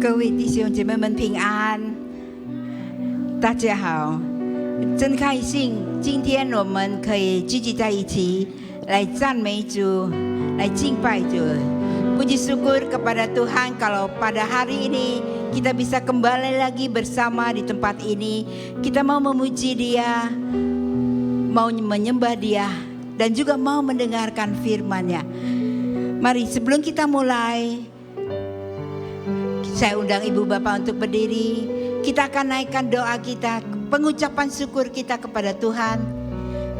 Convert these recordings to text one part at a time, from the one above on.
各位弟兄姐妹们平安，大家好，真开心，今天我们可以聚集在一起来赞美主，来敬拜主. Puji syukur kepada Tuhan kalau pada hari ini kita bisa kembali lagi bersama di tempat ini. Kita mau memuji Dia, mau menyembah Dia, dan juga mau mendengarkan firman-Nya. Mari sebelum kita mulai, saya undang ibu bapak untuk berdiri. Kita akan naikkan doa kita, pengucapan syukur kita kepada Tuhan,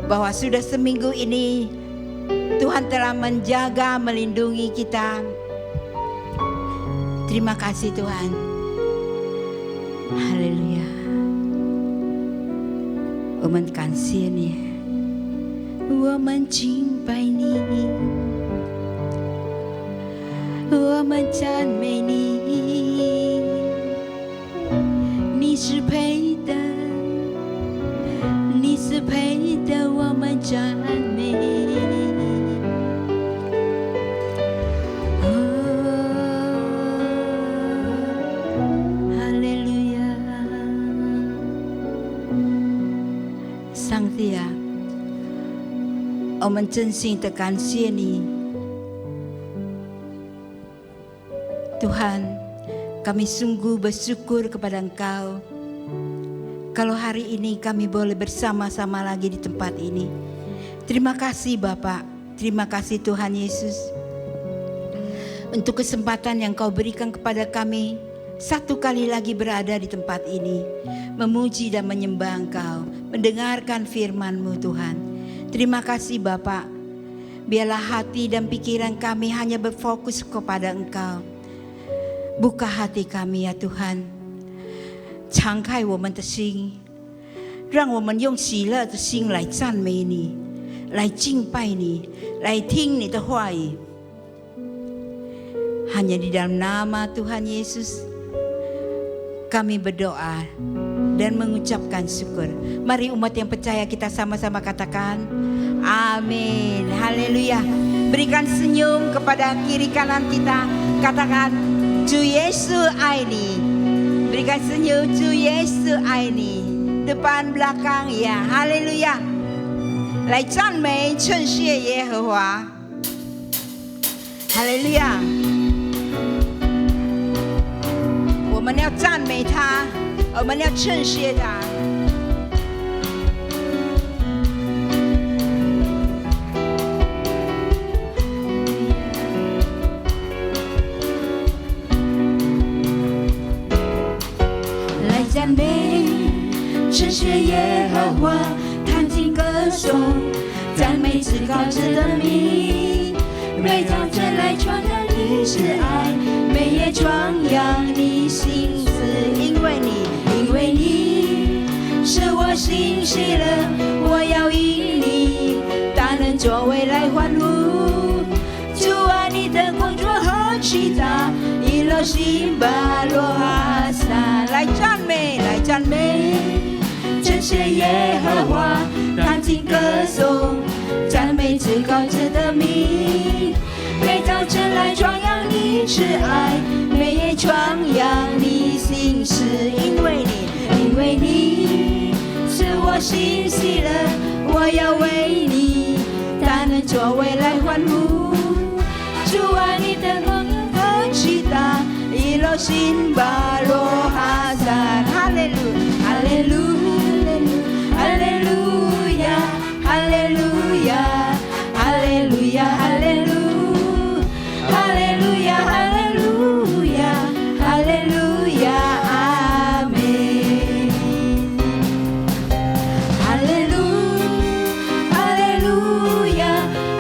bahwa sudah seminggu ini Tuhan telah menjaga, melindungi kita. Terima kasih Tuhan. Haleluya. 我们感谢你，我们敬拜你，我们赞美你，你是配的，你是配的，我们赞美。哈利路亚，上帝啊，我们真心的感谢你。Tuhan, kami sungguh bersyukur kepada Engkau kalau hari ini kami boleh bersama-sama lagi di tempat ini. Terima kasih Bapak, terima kasih Tuhan Yesus untuk kesempatan yang Kau berikan kepada kami satu kali lagi berada di tempat ini, memuji dan menyembah Engkau, mendengarkan firman-Mu Tuhan. Terima kasih Bapak, biarlah hati dan pikiran kami hanya berfokus kepada Engkau. Buka hati kami ya Tuhan，敞开我们的心，让我们用喜乐的心来赞美你，来敬拜你，来听你的话语。Hanya di dalam nama Tuhan Yesus kami berdoa dan mengucapkan syukur. Mari umat yang percaya kita sama-sama katakan amin. Haleluya. Berikan senyum kepada kiri kanan kita, katakan Tuhan Yesus爱你. Berikan senyum, Tuhan Yesus爱你. Depan belakang ya, haleluya. 来赞美称谢耶和华，哈利路亚。我们要赞美他，我们要称谢他。赞美，称谢耶和华，弹琴歌颂，赞美至高者的名。每早晨来传扬你是爱，每夜传扬你心思。因为你是我心喜乐，我要以你大能作为来欢呼。主啊，你的工作何其大！以罗辛巴罗哈萨，来赞美，来赞美，称谢耶和华，弹琴歌颂，赞美至高者的名。每早晨来传扬你慈爱，每夜传扬你心事。因为你是我心喜乐，我要为你大能作为来欢呼。主啊，你的功何其大！以罗辛巴罗哈赞，哈利路，哈利路，哈利路亚，哈利路亚，哈利路亚，哈利路，哈利路亚，哈利路亚，哈利路亚，阿门。哈利路，哈利路亚，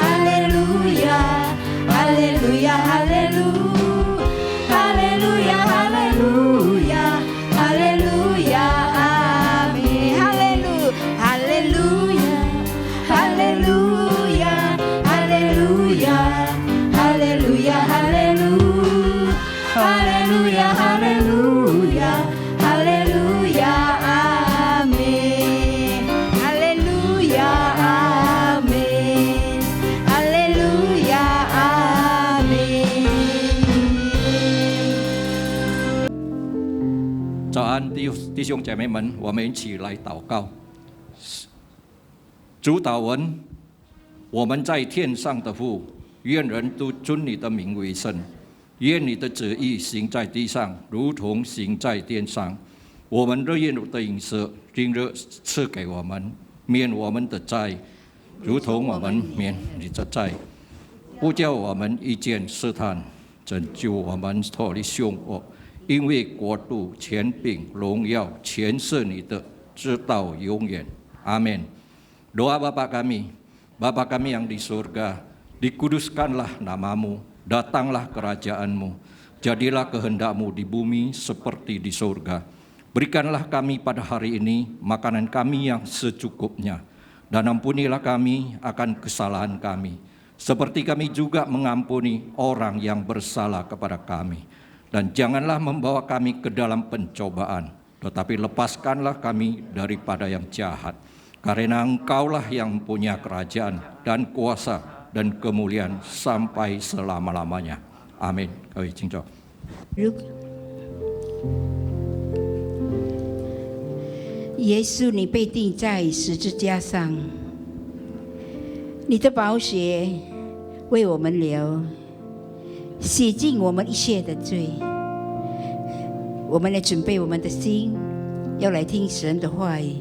哈利路亚，哈利路亚，哈利路。Hallelujah. 班弟兄姐妹们，我们一起来祷告。主祷文：我们在天上的父，愿人都尊你的名为圣，愿你的旨意行在地上，如同行在天上。我们日夜的饮食，今日赐给我们，免我们的债，如同我们免你的债，不叫我们遇见试探，拯救我们脱离凶恶。因为国度、权柄、荣耀，全是你的，直到永远。阿们。Doa Bapa kami yang di surga, dikuduskanlah namamu, datanglah kerajaanmu, jadilah kehendakmu di bumi seperti di surga. Berikanlah kami pada hari ini makanan kami yang secukupnya, dan ampunilah kami akan kesalahan kami, seperti kami juga mengampuni orang yang bersalah kepada kami. Dan janganlah membawa kami ke dalam pencobaan, tetapi lepaskanlah kami daripada yang jahat. Karena Engkaulah yang punya kerajaan dan kuasa dan kemuliaan sampai selama-lamanya. Amin. 各位请坐。耶稣，你被钉在十字架上，你的宝血为我们流，洗净我们一切的罪。我们来准备我们的心，要来听神的话语。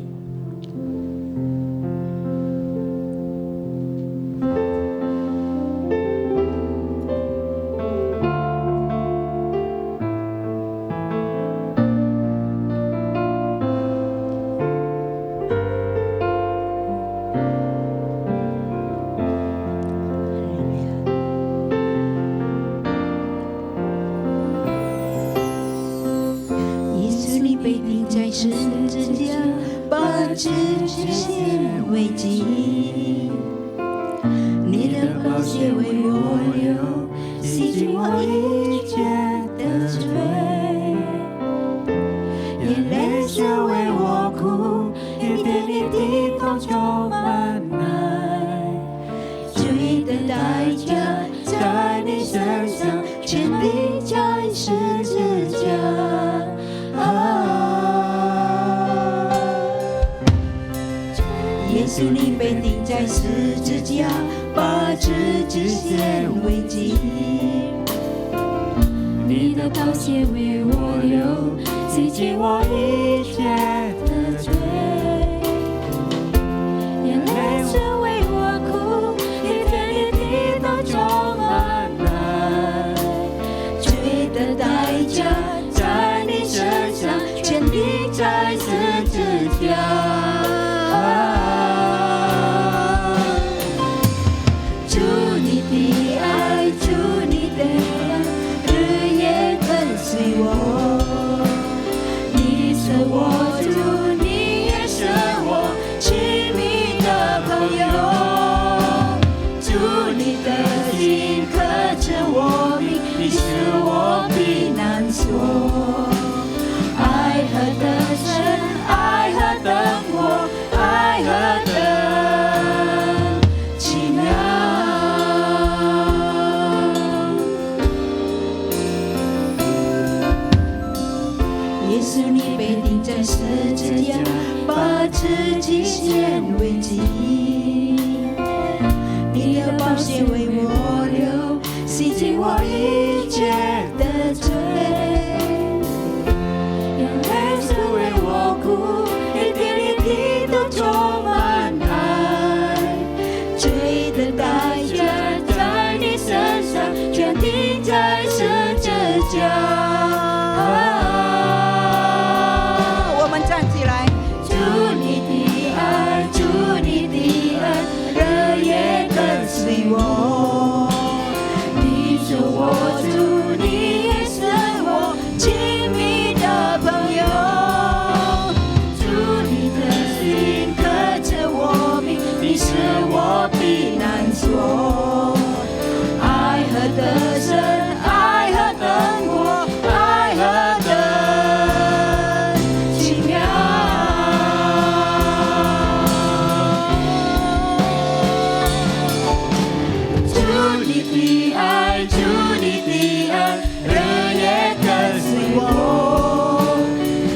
日夜跟随我，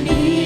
你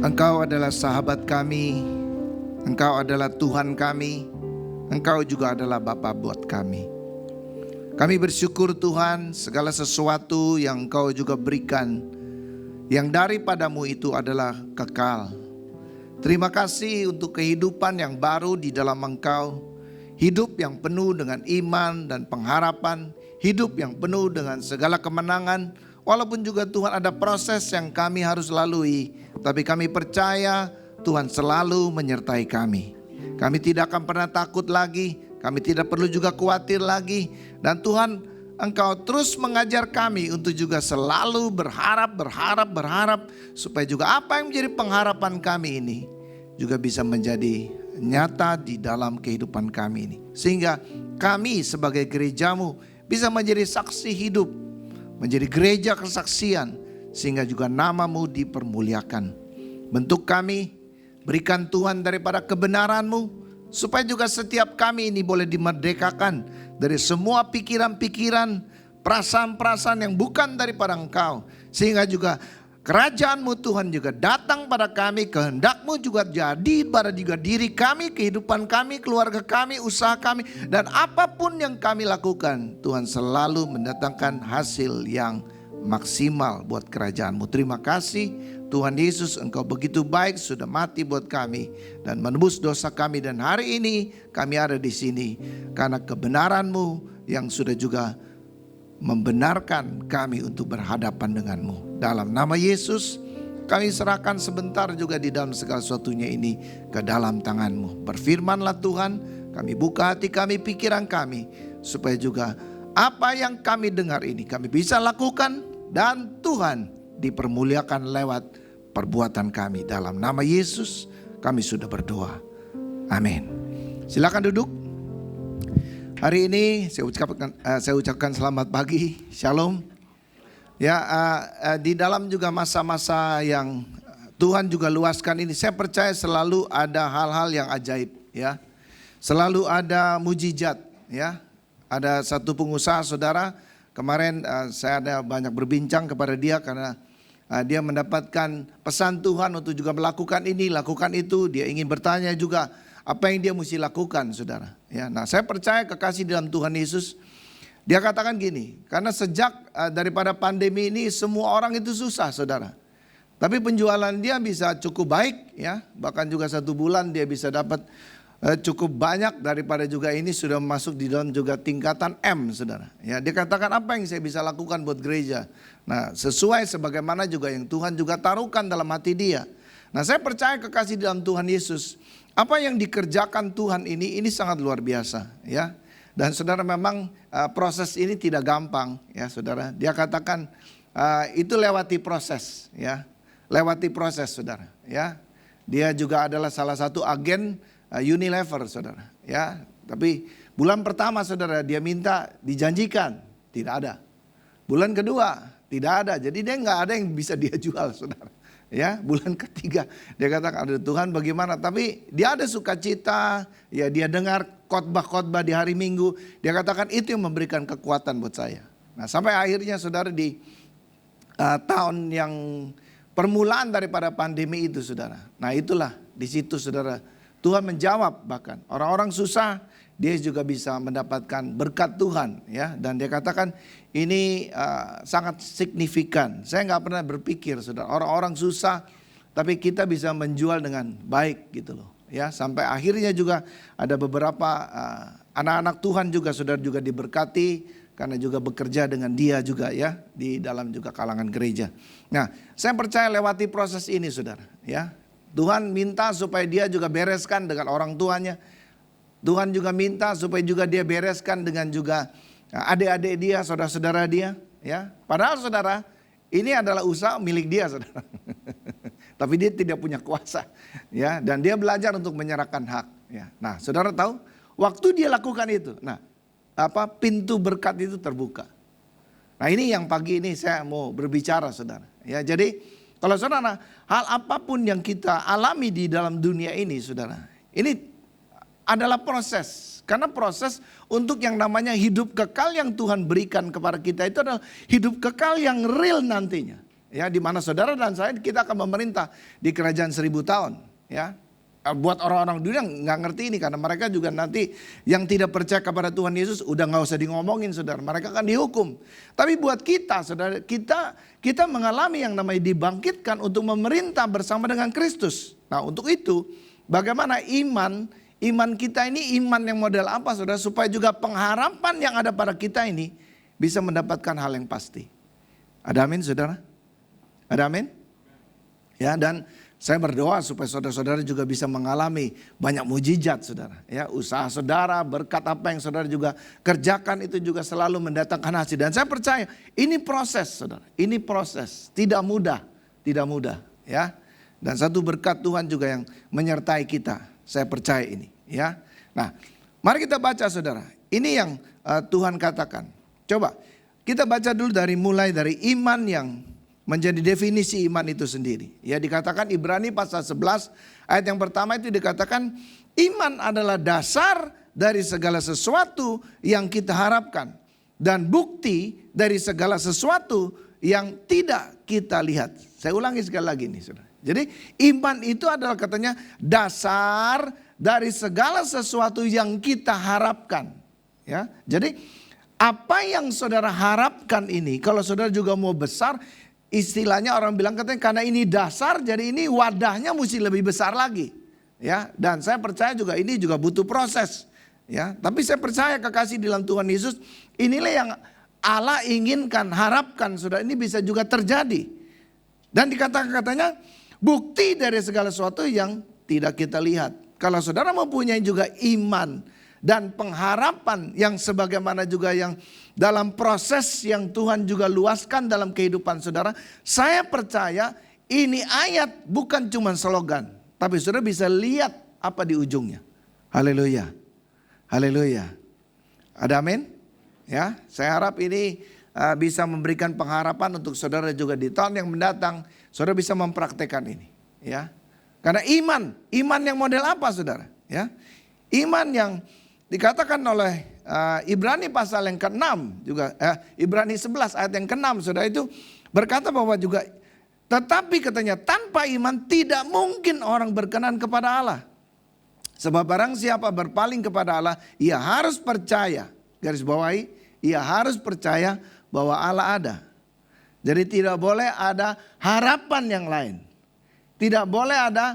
Engkau adalah sahabat kami, Engkau adalah Tuhan kami, Engkau juga adalah Bapa buat kami. Kami bersyukur Tuhan, segala sesuatu yang Engkau juga berikan, yang daripadamu itu adalah kekal. Terima kasih untuk kehidupan yang baru di dalam Engkau, hidup yang penuh dengan iman dan pengharapan, hidup yang penuh dengan segala kemenangan. Walaupun juga Tuhan ada proses yang kami harus lalui, tapi kami percaya Tuhan selalu menyertai kami. Kami tidak akan pernah takut lagi, kami tidak perlu juga khawatir lagi. Dan Tuhan, Engkau terus mengajar kami untuk juga selalu berharap, supaya juga apa yang menjadi pengharapan kami ini juga bisa menjadi nyata di dalam kehidupan kami ini. Sehingga kami sebagai gerejamu bisa menjadi saksi hidup, menjadi gereja kesaksian, sehingga juga namamu dipermuliakan. Bentuk kami, berikan Tuhan daripada kebenaran-Mu, supaya juga setiap kami ini boleh dimerdekakan dari semua pikiran-pikiran, perasaan-perasaan yang bukan daripada Engkau. Sehingga juga kerajaan-Mu Tuhan juga datang pada kami, kehendak-Mu juga jadi pada juga diri kami, kehidupan kami, keluarga kami, usaha kami. Dan apapun yang kami lakukan, Tuhan selalu mendatangkan hasil yang maksimal buat kerajaan-Mu. Terima kasih Tuhan Yesus, Engkau begitu baik, sudah mati buat kami dan menebus dosa kami. Dan hari ini kami ada di sini karena kebenaran-Mu yang sudah juga membenarkan kami untuk berhadapan dengan-Mu. Dalam nama Yesus kami serahkan sebentar juga di dalam segala sesuatunya ini ke dalam tangan-Mu. Berfirmanlah Tuhan, kami buka hati kami, pikiran kami, supaya juga apa yang kami dengar ini kami bisa lakukan, dan Tuhan dipermuliakan lewat perbuatan kami. Dalam nama Yesus kami sudah berdoa. Amin. Silakan duduk. Hari ini saya ucapkan selamat pagi, shalom. Ya, di dalam juga masa-masa yang Tuhan juga luaskan ini, saya percaya selalu ada hal-hal yang ajaib, ya. Selalu ada mujizat, ya. Ada satu pengusaha saudara, kemarin saya ada banyak berbincang kepada dia karena dia mendapatkan pesan Tuhan untuk juga melakukan ini, lakukan itu. Dia ingin bertanya juga apa yang dia mesti lakukan, saudara. Ya, nah saya percaya kekasih dalam Tuhan Yesus. Dia katakan gini, karena sejak daripada pandemi ini semua orang itu susah, saudara. Tapi penjualan dia bisa cukup baik, ya. Bahkan juga 1 bulan dia bisa dapat cukup banyak, daripada juga ini sudah masuk di dalam juga tingkatan M, saudara. Ya, dia katakan apa yang saya bisa lakukan buat gereja. Nah, sesuai sebagaimana juga yang Tuhan juga taruhkan dalam hati dia. Nah, saya percaya kekasih dalam Tuhan Yesus, apa yang dikerjakan Tuhan ini sangat luar biasa, ya. Dan saudara, memang proses ini tidak gampang, ya saudara. Dia katakan itu lewati proses, ya. Lewati proses, saudara, ya. Dia juga adalah salah satu agen Unilever, saudara, ya. Tapi bulan pertama, saudara, dia minta dijanjikan, tidak ada. Bulan kedua tidak ada, jadi dia nggak ada yang bisa dia jual, saudara. Ya, bulan ketiga dia katakan, ada Tuhan bagaimana? Tapi dia ada sukacita, ya dia dengar khotbah-khotbah di hari Minggu. Dia katakan itu yang memberikan kekuatan buat saya. Nah, sampai akhirnya saudara di tahun yang permulaan daripada pandemi itu, saudara. Nah, itulah di situ, saudara, Tuhan menjawab. Bahkan orang-orang susah dia juga bisa mendapatkan berkat Tuhan, ya. Dan dia katakan ini sangat signifikan. Saya nggak pernah berpikir, saudara, orang-orang susah tapi kita bisa menjual dengan baik gitu loh, ya. Sampai akhirnya juga ada beberapa anak-anak Tuhan juga, saudara, juga diberkati karena juga bekerja dengan dia juga, ya, di dalam juga kalangan gereja. Nah, saya percaya lewati proses ini, saudara, ya. Tuhan minta supaya dia juga bereskan dengan orang tuanya. Tuhan juga minta supaya juga dia bereskan dengan juga adik-adik dia, saudara-saudara dia, ya. Padahal saudara, ini adalah usaha milik dia, saudara. Tapi dia tidak punya kuasa, ya. Dan dia belajar untuk menyerahkan hak, ya. Nah, saudara tahu, waktu dia lakukan itu, nah, pintu berkat itu terbuka. Nah, ini yang pagi ini saya mau berbicara, saudara, ya. Jadi kalau saudara, hal apapun yang kita alami di dalam dunia ini, saudara, ini adalah proses. Karena proses untuk yang namanya hidup kekal yang Tuhan berikan kepada kita itu adalah hidup kekal yang real nantinya. Ya, di mana saudara dan saya kita akan memerintah di kerajaan 1000 tahun. Ya, buat orang-orang dunia nggak ngerti ini karena mereka juga nanti yang tidak percaya kepada Tuhan Yesus udah nggak usah ngomongin saudara, mereka akan dihukum. Tapi buat kita saudara, kita mengalami yang namanya dibangkitkan untuk memerintah bersama dengan Kristus. Nah untuk itu bagaimana iman kita ini iman yang model apa saudara, supaya juga pengharapan yang ada pada kita ini bisa mendapatkan hal yang pasti. Ada amin saudara? Ada amin? Ya, dan saya berdoa supaya saudara-saudara juga bisa mengalami banyak mujizat saudara. Ya, usaha saudara, berkat apa yang saudara juga kerjakan itu juga selalu mendatangkan hasil. Dan saya percaya ini proses saudara. Ini proses, tidak mudah, ya. Dan satu berkat Tuhan juga yang menyertai kita. Saya percaya ini, ya. Nah, mari kita baca saudara. Ini yang Tuhan katakan. Coba kita baca dulu mulai dari iman yang menjadi definisi iman itu sendiri. Ya, dikatakan Ibrani pasal 11 ayat yang pertama itu dikatakan iman adalah dasar dari segala sesuatu yang kita harapkan dan bukti dari segala sesuatu yang tidak kita lihat. Saya ulangi sekali lagi nih saudara. Jadi iman itu adalah katanya dasar dari segala sesuatu yang kita harapkan. Ya, jadi apa yang saudara harapkan ini, kalau saudara juga mau besar, istilahnya orang bilang katanya karena ini dasar, jadi ini wadahnya mesti lebih besar lagi. Ya, dan saya percaya juga ini juga butuh proses. Ya, tapi saya percaya kekasih di dalam Tuhan Yesus, inilah yang Allah inginkan, harapkan saudara ini bisa juga terjadi. Dan dikatakan katanya bukti dari segala sesuatu yang tidak kita lihat. Kalau saudara mempunyai juga iman dan pengharapan yang sebagaimana juga yang dalam proses yang Tuhan juga luaskan dalam kehidupan saudara, saya percaya ini ayat bukan cuma slogan, tapi saudara bisa lihat apa di ujungnya. Haleluya. Haleluya. Ada amin? Ya, saya harap ini bisa memberikan pengharapan untuk saudara juga di tahun yang mendatang, saudara bisa mempraktekkan ini, ya. Karena iman yang model apa saudara? Ya, iman yang dikatakan oleh Ibrani pasal yang ke-6 juga, Ibrani 11 ayat yang ke-6 saudara itu berkata bahwa juga tetapi katanya tanpa iman tidak mungkin orang berkenan kepada Allah. Sebab barang siapa berpaling kepada Allah, ia harus percaya, garis bawahi, ia harus percaya bahwa Allah ada. Jadi tidak boleh ada harapan yang lain. Tidak boleh ada,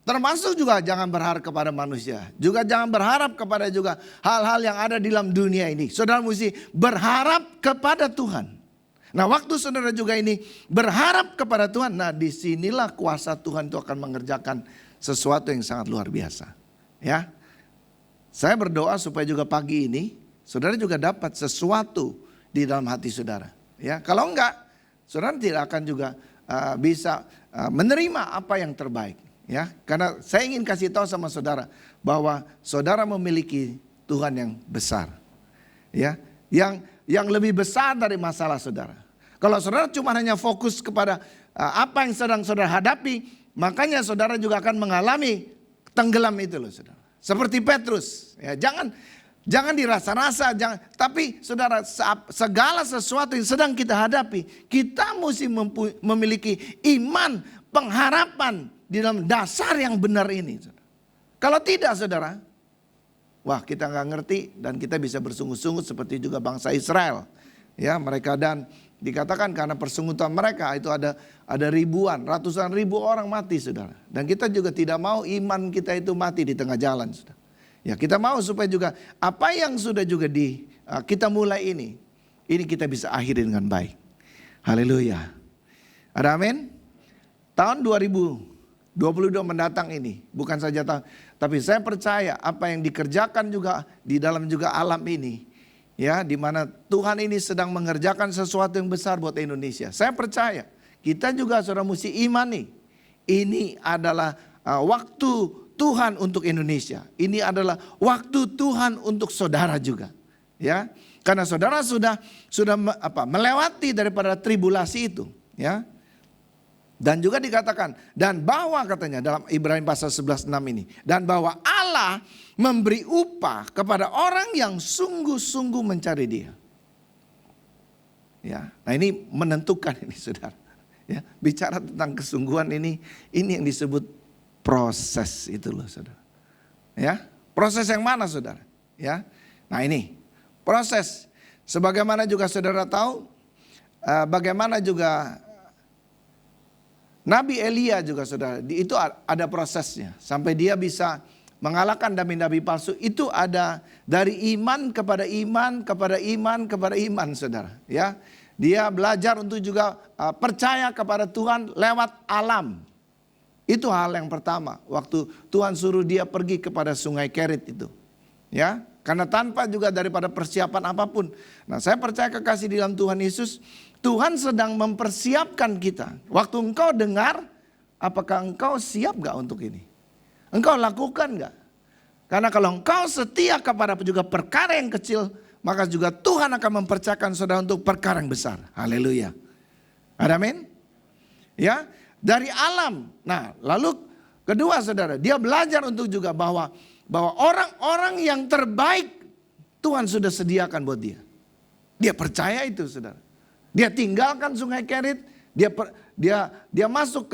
termasuk juga jangan berharap kepada manusia. Juga jangan berharap kepada juga hal-hal yang ada di dalam dunia ini. Saudara mesti berharap kepada Tuhan. Nah waktu saudara juga ini berharap kepada Tuhan. Nah disinilah kuasa Tuhan itu akan mengerjakan sesuatu yang sangat luar biasa. Ya, saya berdoa supaya juga pagi ini saudara juga dapat sesuatu di dalam hati saudara. Ya, kalau enggak saudara tidak akan juga bisa menerima apa yang terbaik. Ya, karena saya ingin kasih tahu sama saudara bahwa saudara memiliki Tuhan yang besar. Ya, yang lebih besar dari masalah saudara. Kalau saudara cuma hanya fokus kepada apa yang sedang saudara hadapi, makanya saudara juga akan mengalami tenggelam itu loh saudara. Seperti Petrus. Ya, jangan dirasa-rasa, tapi saudara segala sesuatu yang sedang kita hadapi, kita mesti memiliki iman, pengharapan di dalam dasar yang benar ini. Kalau tidak saudara, wah kita nggak ngerti dan kita bisa bersungut-sungut seperti juga bangsa Israel. Ya, mereka dan dikatakan karena persungutan mereka itu ada ribuan, ratusan ribu orang mati saudara. Dan kita juga tidak mau iman kita itu mati di tengah jalan saudara. Ya, kita mau supaya juga apa yang sudah juga kita mulai ini kita bisa akhiri dengan baik. Haleluya. Ada amin? Tahun 2022 mendatang ini bukan saja tahun, tapi saya percaya apa yang dikerjakan juga di dalam juga alam ini, ya, di mana Tuhan ini sedang mengerjakan sesuatu yang besar buat Indonesia. Saya percaya kita juga saudara mesti imani. Ini adalah waktu Tuhan untuk Indonesia. Ini adalah waktu Tuhan untuk saudara juga, ya. Karena saudara sudah melewati daripada tribulasi itu, ya. Dan juga dikatakan dan bahwa katanya dalam Ibrani pasal 11:6 ini, dan bahwa Allah memberi upah kepada orang yang sungguh-sungguh mencari Dia. Ya. Nah, ini menentukan ini saudara. Ya, bicara tentang kesungguhan ini yang disebut proses itu loh saudara. Ya, proses yang mana saudara? Ya, nah ini proses. Sebagaimana juga saudara tahu, bagaimana juga Nabi Elia juga saudara, itu ada prosesnya. Sampai dia bisa mengalahkan nabi-nabi palsu, itu ada dari iman kepada iman, kepada iman, kepada iman saudara. Ya, dia belajar untuk juga percaya kepada Tuhan lewat alam. Itu hal yang pertama. Waktu Tuhan suruh dia pergi kepada sungai Kerit itu. Ya, karena tanpa juga daripada persiapan apapun. Nah, saya percaya kekasih di dalam Tuhan Yesus, Tuhan sedang mempersiapkan kita. Waktu engkau dengar, apakah engkau siap gak untuk ini? Engkau lakukan gak? Karena kalau engkau setia kepada juga perkara yang kecil, maka juga Tuhan akan mempercayakan saudara untuk perkara yang besar. Haleluya. Amin. Ya, dari alam. Nah, lalu kedua saudara, dia belajar untuk juga bahwa orang-orang yang terbaik Tuhan sudah sediakan buat dia. Dia percaya itu saudara. Dia tinggalkan sungai Kerit, dia masuk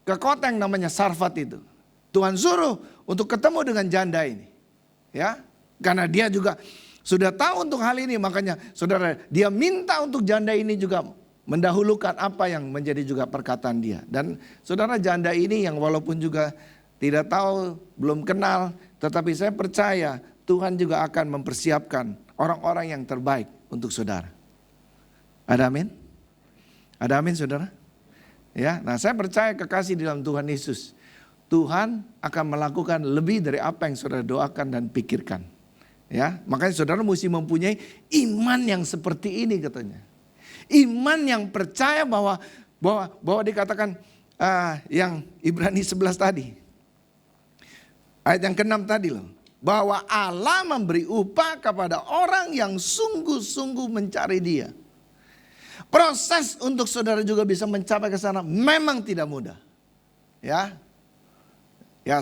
ke kota yang namanya Sarfat itu. Tuhan suruh untuk ketemu dengan janda ini. Ya, karena dia juga sudah tahu untuk hal ini, makanya saudara, dia minta untuk janda ini juga mendahulukan apa yang menjadi juga perkataan dia. Dan saudara, janda ini yang walaupun juga tidak tahu, belum kenal, tetapi saya percaya Tuhan juga akan mempersiapkan orang-orang yang terbaik untuk saudara. Ada amin? Ada amin saudara? Ya, nah saya percaya kekasih di dalam Tuhan Yesus, Tuhan akan melakukan lebih dari apa yang saudara doakan dan pikirkan. Ya, makanya saudara mesti mempunyai iman yang seperti ini katanya. Iman yang percaya bahwa dikatakan yang Ibrani 11 tadi. Ayat yang ke-6 tadi loh. Bahwa Allah memberi upah kepada orang yang sungguh-sungguh mencari Dia. Proses untuk saudara juga bisa mencapai ke sana memang tidak mudah. Ya,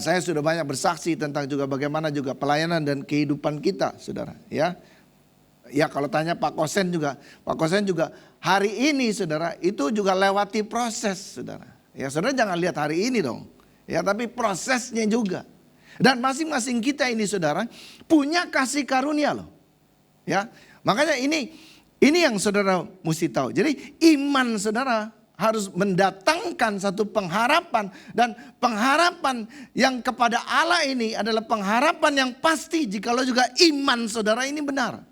saya sudah banyak bersaksi tentang juga bagaimana juga pelayanan dan kehidupan kita, saudara. Ya, kalau tanya Pak Kosen juga hari ini, saudara, itu juga lewati proses, saudara. Ya, saudara jangan lihat hari ini dong. Ya, tapi prosesnya juga. Dan masing-masing kita ini, saudara, punya kasih karunia loh. Ya, makanya ini yang saudara mesti tahu. Jadi iman saudara harus mendatangkan satu pengharapan, dan pengharapan yang kepada Allah ini adalah pengharapan yang pasti jikalau juga iman saudara ini benar.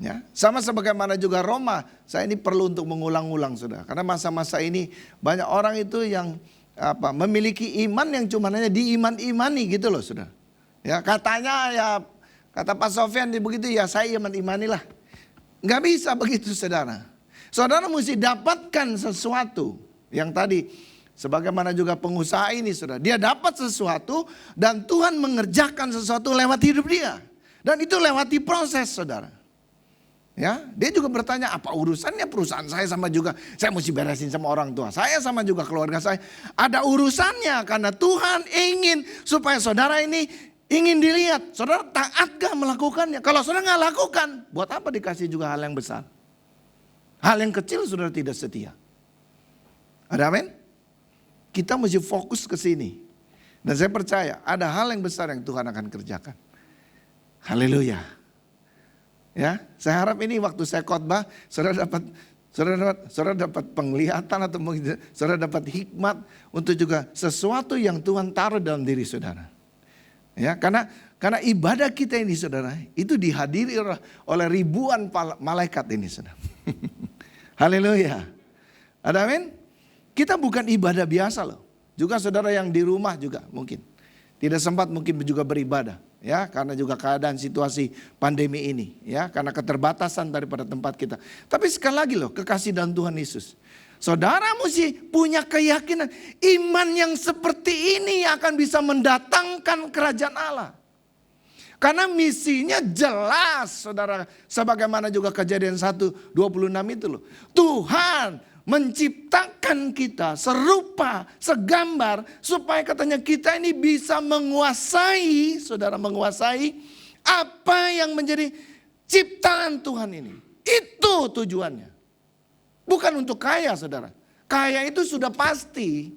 Ya, sama sebagaimana juga Roma, saya ini perlu untuk mengulang-ulang saudara, karena masa-masa ini banyak orang itu yang memiliki iman yang cuma hanya diiman-imani gitu loh saudara. Ya, katanya ya kata Pak Sofyan begitu, ya saya iman-imanilah. Nggak bisa begitu saudara. Saudara mesti dapatkan sesuatu yang tadi, sebagaimana juga pengusaha ini saudara. Dia dapat sesuatu dan Tuhan mengerjakan sesuatu lewat hidup dia. Dan itu lewati proses saudara. Ya, dia juga bertanya, apa urusannya perusahaan saya sama juga saya mesti beresin sama orang tua saya, sama juga keluarga saya. Ada urusannya, karena Tuhan ingin supaya saudara ini ingin dilihat. Saudara taat gak melakukannya? Kalau saudara gak lakukan, buat apa dikasih juga hal yang besar? Hal yang kecil saudara tidak setia. Ada amin? Kita mesti fokus ke sini. Dan saya percaya ada hal yang besar yang Tuhan akan kerjakan. Haleluya. Ya, saya harap ini waktu saya khotbah saudara dapat penglihatan, atau mungkin saudara dapat hikmat untuk juga sesuatu yang Tuhan taruh dalam diri saudara. Ya, karena ibadah kita ini saudara, itu dihadiri oleh ribuan malaikat ini saudara. Haleluya. Ada amin? Kita bukan ibadah biasa loh. Juga saudara yang di rumah juga mungkin tidak sempat mungkin juga beribadah. Ya, karena juga keadaan situasi pandemi ini. Ya, karena keterbatasan daripada tempat kita. Tapi sekali lagi loh, kekasih dalam Tuhan Yesus, saudara mesti punya keyakinan iman yang seperti ini yang akan bisa mendatangkan kerajaan Allah. Karena misinya jelas saudara, sebagaimana juga Kejadian 1:26 itu loh. Tuhan menciptakan kita serupa, segambar, supaya katanya kita ini bisa menguasai, saudara, menguasai apa yang menjadi ciptaan Tuhan ini. Itu tujuannya. Bukan untuk kaya, saudara. Kaya itu sudah pasti.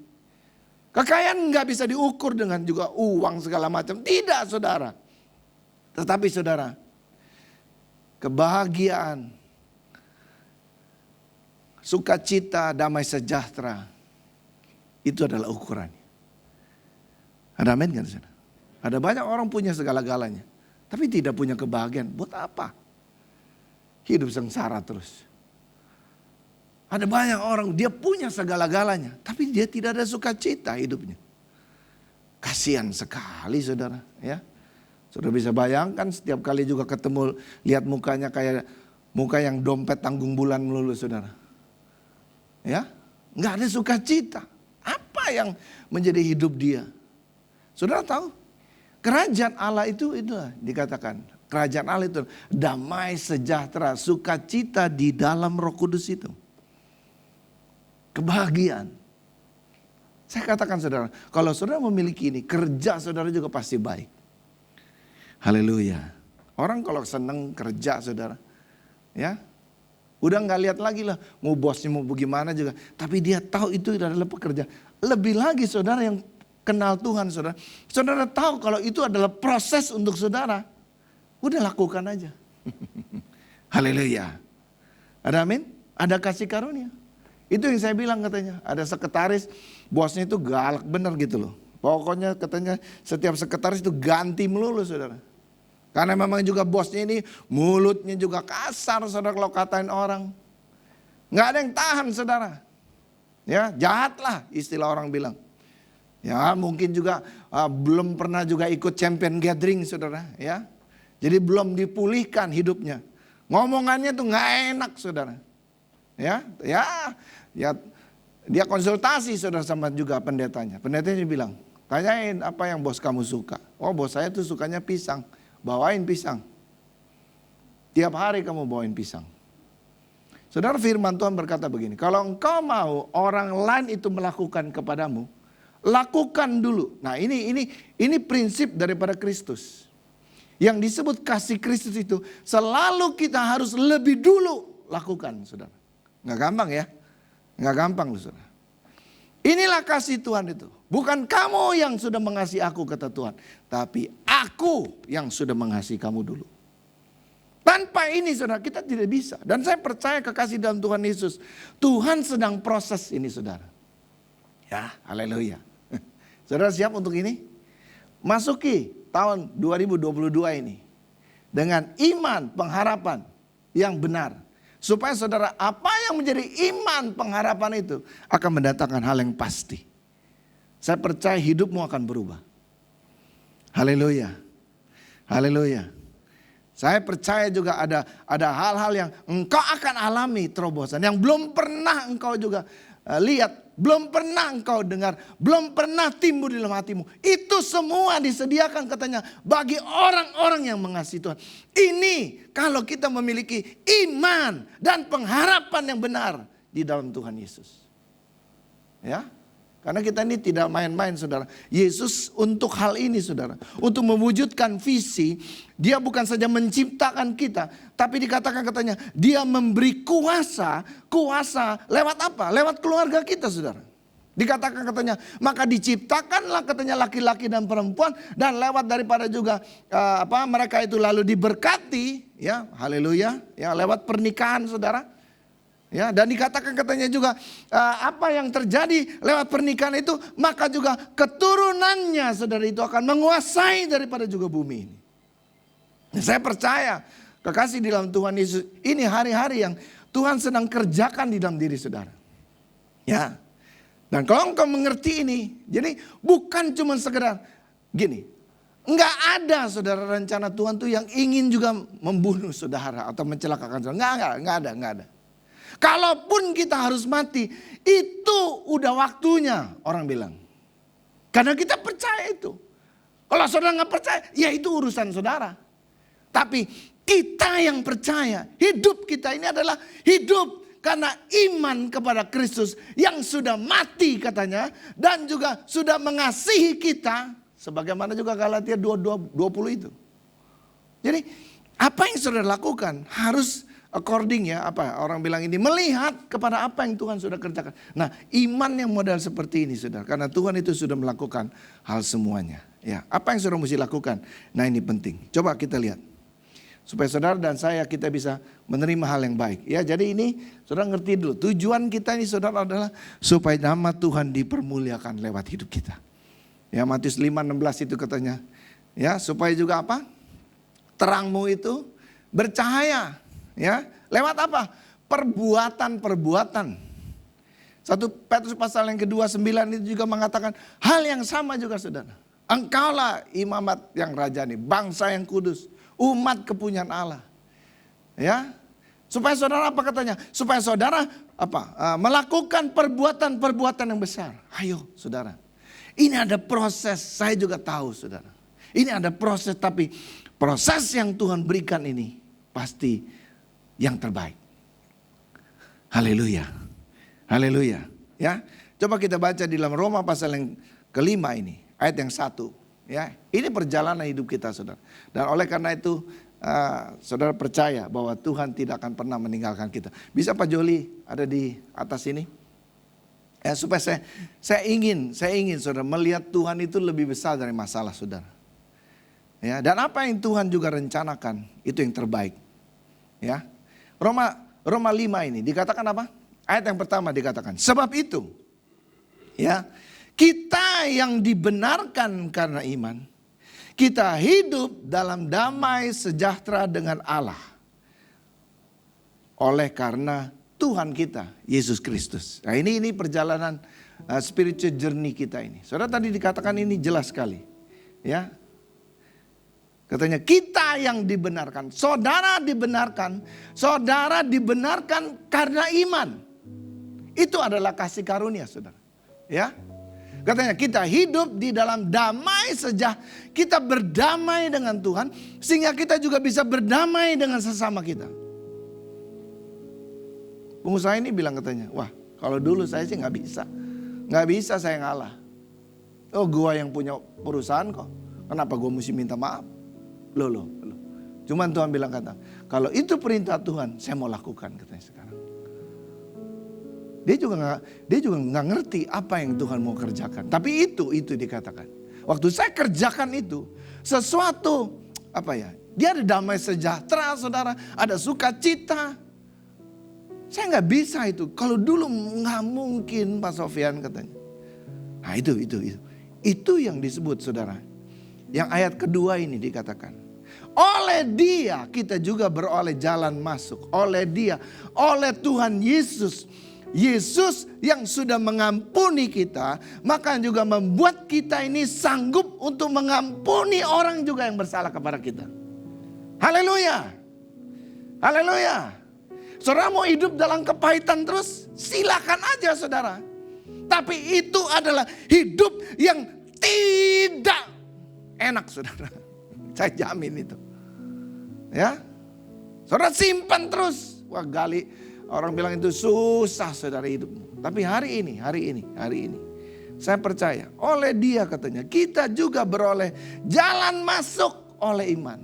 Kekayaan nggak bisa diukur dengan juga uang segala macam. Tidak, saudara. Tetapi saudara, kebahagiaan, sukacita, damai sejahtera, itu adalah ukurannya. Ada amin kan, saudara? Ada banyak orang punya segala-galanya, tapi tidak punya kebahagiaan. Buat apa? Hidup sengsara terus. Ada banyak orang, dia punya segala-galanya, tapi dia tidak ada sukacita hidupnya. Kasihan sekali, saudara. Ya, saudara bisa bayangkan setiap kali juga ketemu, lihat mukanya kayak muka yang dompet tanggung bulan melulu, saudara. Ya, nggak ada sukacita. Apa yang menjadi hidup dia? Saudara tahu, kerajaan Allah itu dikatakan. Kerajaan Allah itu damai, sejahtera, sukacita di dalam Roh Kudus itu. Kebahagiaan. Saya katakan saudara, kalau saudara memiliki ini, kerja saudara juga pasti baik. Haleluya. Orang kalau senang kerja saudara, ya, udah nggak lihat lagi lah, mau bosnya mau bagaimana juga. Tapi dia tahu itu adalah pekerja. Lebih lagi saudara yang kenal Tuhan saudara. Saudara tahu kalau itu adalah proses untuk saudara. Udah lakukan aja. Haleluya. Ada amin? Ada kasih karunia. Itu yang saya bilang katanya. Ada sekretaris, bosnya itu galak bener gitu loh. Pokoknya katanya setiap sekretaris itu ganti melulu saudara. Karena memang juga bosnya ini mulutnya juga kasar saudara kalau katain orang. Nggak ada yang tahan saudara. Ya, jahat lah istilah orang bilang. Ya, mungkin juga belum pernah juga ikut champion gathering saudara. Ya, jadi belum dipulihkan hidupnya. Ngomongannya tuh nggak enak saudara. Ya, dia konsultasi saudara sama juga pendetanya. Pendetanya bilang, tanyain apa yang bos kamu suka. Oh, bos saya tuh sukanya pisang. Bawain pisang. Tiap hari kamu bawain pisang. Saudara, firman Tuhan berkata begini, kalau engkau mau orang lain itu melakukan kepadamu, lakukan dulu. Nah, ini prinsip daripada Kristus. Yang disebut kasih Kristus itu selalu kita harus lebih dulu lakukan, saudara. Nggak gampang ya. Nggak gampang loh saudara. Inilah kasih Tuhan itu. Bukan kamu yang sudah mengasihi aku kata Tuhan. Tapi aku yang sudah mengasihi kamu dulu. Tanpa ini saudara kita tidak bisa. Dan saya percaya kekasih dalam Tuhan Yesus. Tuhan sedang proses ini saudara. Ya, haleluya. Saudara siap untuk ini? Masuki tahun 2022 ini. Dengan iman pengharapan yang benar. Supaya saudara apa yang menjadi iman pengharapan itu akan mendatangkan hal yang pasti. Saya percaya hidupmu akan berubah. Haleluya. Haleluya. Saya percaya juga ada hal-hal yang engkau akan alami terobosan. Yang belum pernah engkau juga lihat. Belum pernah engkau dengar. Belum pernah timbul di dalam hatimu. Itu semua disediakan katanya bagi orang-orang yang mengasihi Tuhan. Ini kalau kita memiliki iman dan pengharapan yang benar di dalam Tuhan Yesus. Ya. Karena kita ini tidak main-main saudara. Yesus untuk hal ini saudara. Untuk mewujudkan visi. Dia bukan saja menciptakan kita. Tapi dikatakan katanya. Dia memberi kuasa. Kuasa lewat apa? Lewat keluarga kita saudara. Dikatakan katanya. Maka diciptakanlah katanya laki-laki dan perempuan. Dan lewat daripada juga mereka itu lalu diberkati. Ya, haleluya. Ya, lewat pernikahan saudara. Ya, dan dikatakan katanya juga apa yang terjadi lewat pernikahan itu maka juga keturunannya saudara itu akan menguasai daripada juga bumi ini. Saya percaya kekasih di dalam Tuhan Yesus ini hari-hari yang Tuhan sedang kerjakan di dalam diri saudara. Ya. Dan kalau engkau mengerti ini, jadi bukan cuma sekedar gini. Enggak ada saudara rencana Tuhan tuh yang ingin juga membunuh saudara atau mencelakakan saudara. Enggak ada. Kalaupun kita harus mati, itu udah waktunya orang bilang. Karena kita percaya itu. Kalau saudara nggak percaya, ya itu urusan saudara. Tapi kita yang percaya, hidup kita ini adalah hidup karena iman kepada Kristus yang sudah mati katanya. Dan juga sudah mengasihi kita. Sebagaimana juga Galatia 2:20 itu. Jadi apa yang saudara lakukan harus according ya, apa orang bilang ini, melihat kepada apa yang Tuhan sudah kerjakan. Nah, iman yang modal seperti ini saudara, karena Tuhan itu sudah melakukan hal semuanya. Ya, apa yang saudara mesti lakukan? Nah, ini penting. Coba kita lihat. Supaya saudara dan saya kita bisa menerima hal yang baik. Ya, jadi ini saudara ngerti dulu. Tujuan kita ini saudara adalah supaya nama Tuhan dipermuliakan lewat hidup kita. Ya, Matius 5:16 itu katanya. Ya, supaya juga apa? Terangmu itu bercahaya. Ya, lewat apa? Perbuatan-perbuatan. 1 Petrus pasal yang kedua 9 itu juga mengatakan hal yang sama juga saudara. Engkaulah imamat yang rajani, bangsa yang kudus, umat kepunyaan Allah. Ya, supaya saudara apa katanya? Supaya saudara melakukan perbuatan-perbuatan yang besar. Ayo saudara. Ini ada proses, saya juga tahu saudara. Ini ada proses, tapi proses yang Tuhan berikan ini pasti yang terbaik. Haleluya. Haleluya. Ya, coba kita baca di dalam Roma pasal yang kelima ini, ayat yang 1. Ya, ini perjalanan hidup kita saudara. Dan oleh karena itu saudara percaya bahwa Tuhan tidak akan pernah meninggalkan kita. Bisa Pak Joli ada di atas ini? Ya, supaya saya ingin saudara melihat Tuhan itu lebih besar dari masalah saudara. Ya, dan apa yang Tuhan juga rencanakan itu yang terbaik. Ya. Roma 5 ini dikatakan apa? Ayat yang pertama dikatakan, sebab itu ya, kita yang dibenarkan karena iman, kita hidup dalam damai sejahtera dengan Allah oleh karena Tuhan kita Yesus Kristus. Nah, ini perjalanan spiritual journey kita ini. Saudara tadi dikatakan ini jelas sekali. Ya. Katanya kita yang dibenarkan, saudara dibenarkan karena iman. Itu adalah kasih karunia saudara. Ya, katanya kita hidup di dalam damai sejahtera, kita berdamai dengan Tuhan, sehingga kita juga bisa berdamai dengan sesama kita. Pengusaha ini bilang katanya, wah kalau dulu saya sih nggak bisa saya ngalah. Oh gua yang punya perusahaan kok, kenapa gua mesti minta maaf? Loh. Cuman Tuhan bilang kata, kalau itu perintah Tuhan, saya mau lakukan katanya sekarang. Dia juga nggak ngerti apa yang Tuhan mau kerjakan. Tapi itu dikatakan. Waktu saya kerjakan itu, sesuatu dia ada damai sejahtera saudara, ada sukacita. Saya nggak bisa itu. Kalau dulu nggak mungkin Pak Sofian katanya. Nah itu yang disebut saudara. Yang ayat kedua ini dikatakan. Oleh dia kita juga beroleh jalan masuk. Oleh dia, oleh Tuhan Yesus. Yesus yang sudah mengampuni kita, maka juga membuat kita ini sanggup untuk mengampuni orang juga yang bersalah kepada kita. Haleluya. Haleluya. Saudara mau hidup dalam kepahitan terus? Silakan aja saudara. Tapi itu adalah hidup yang tidak enak saudara. Saya jamin itu. Ya. Saudara simpan terus. Wah gali. Orang bilang itu susah saudara hidupmu. Tapi hari ini. Saya percaya. Oleh dia katanya. Kita juga beroleh jalan masuk oleh iman.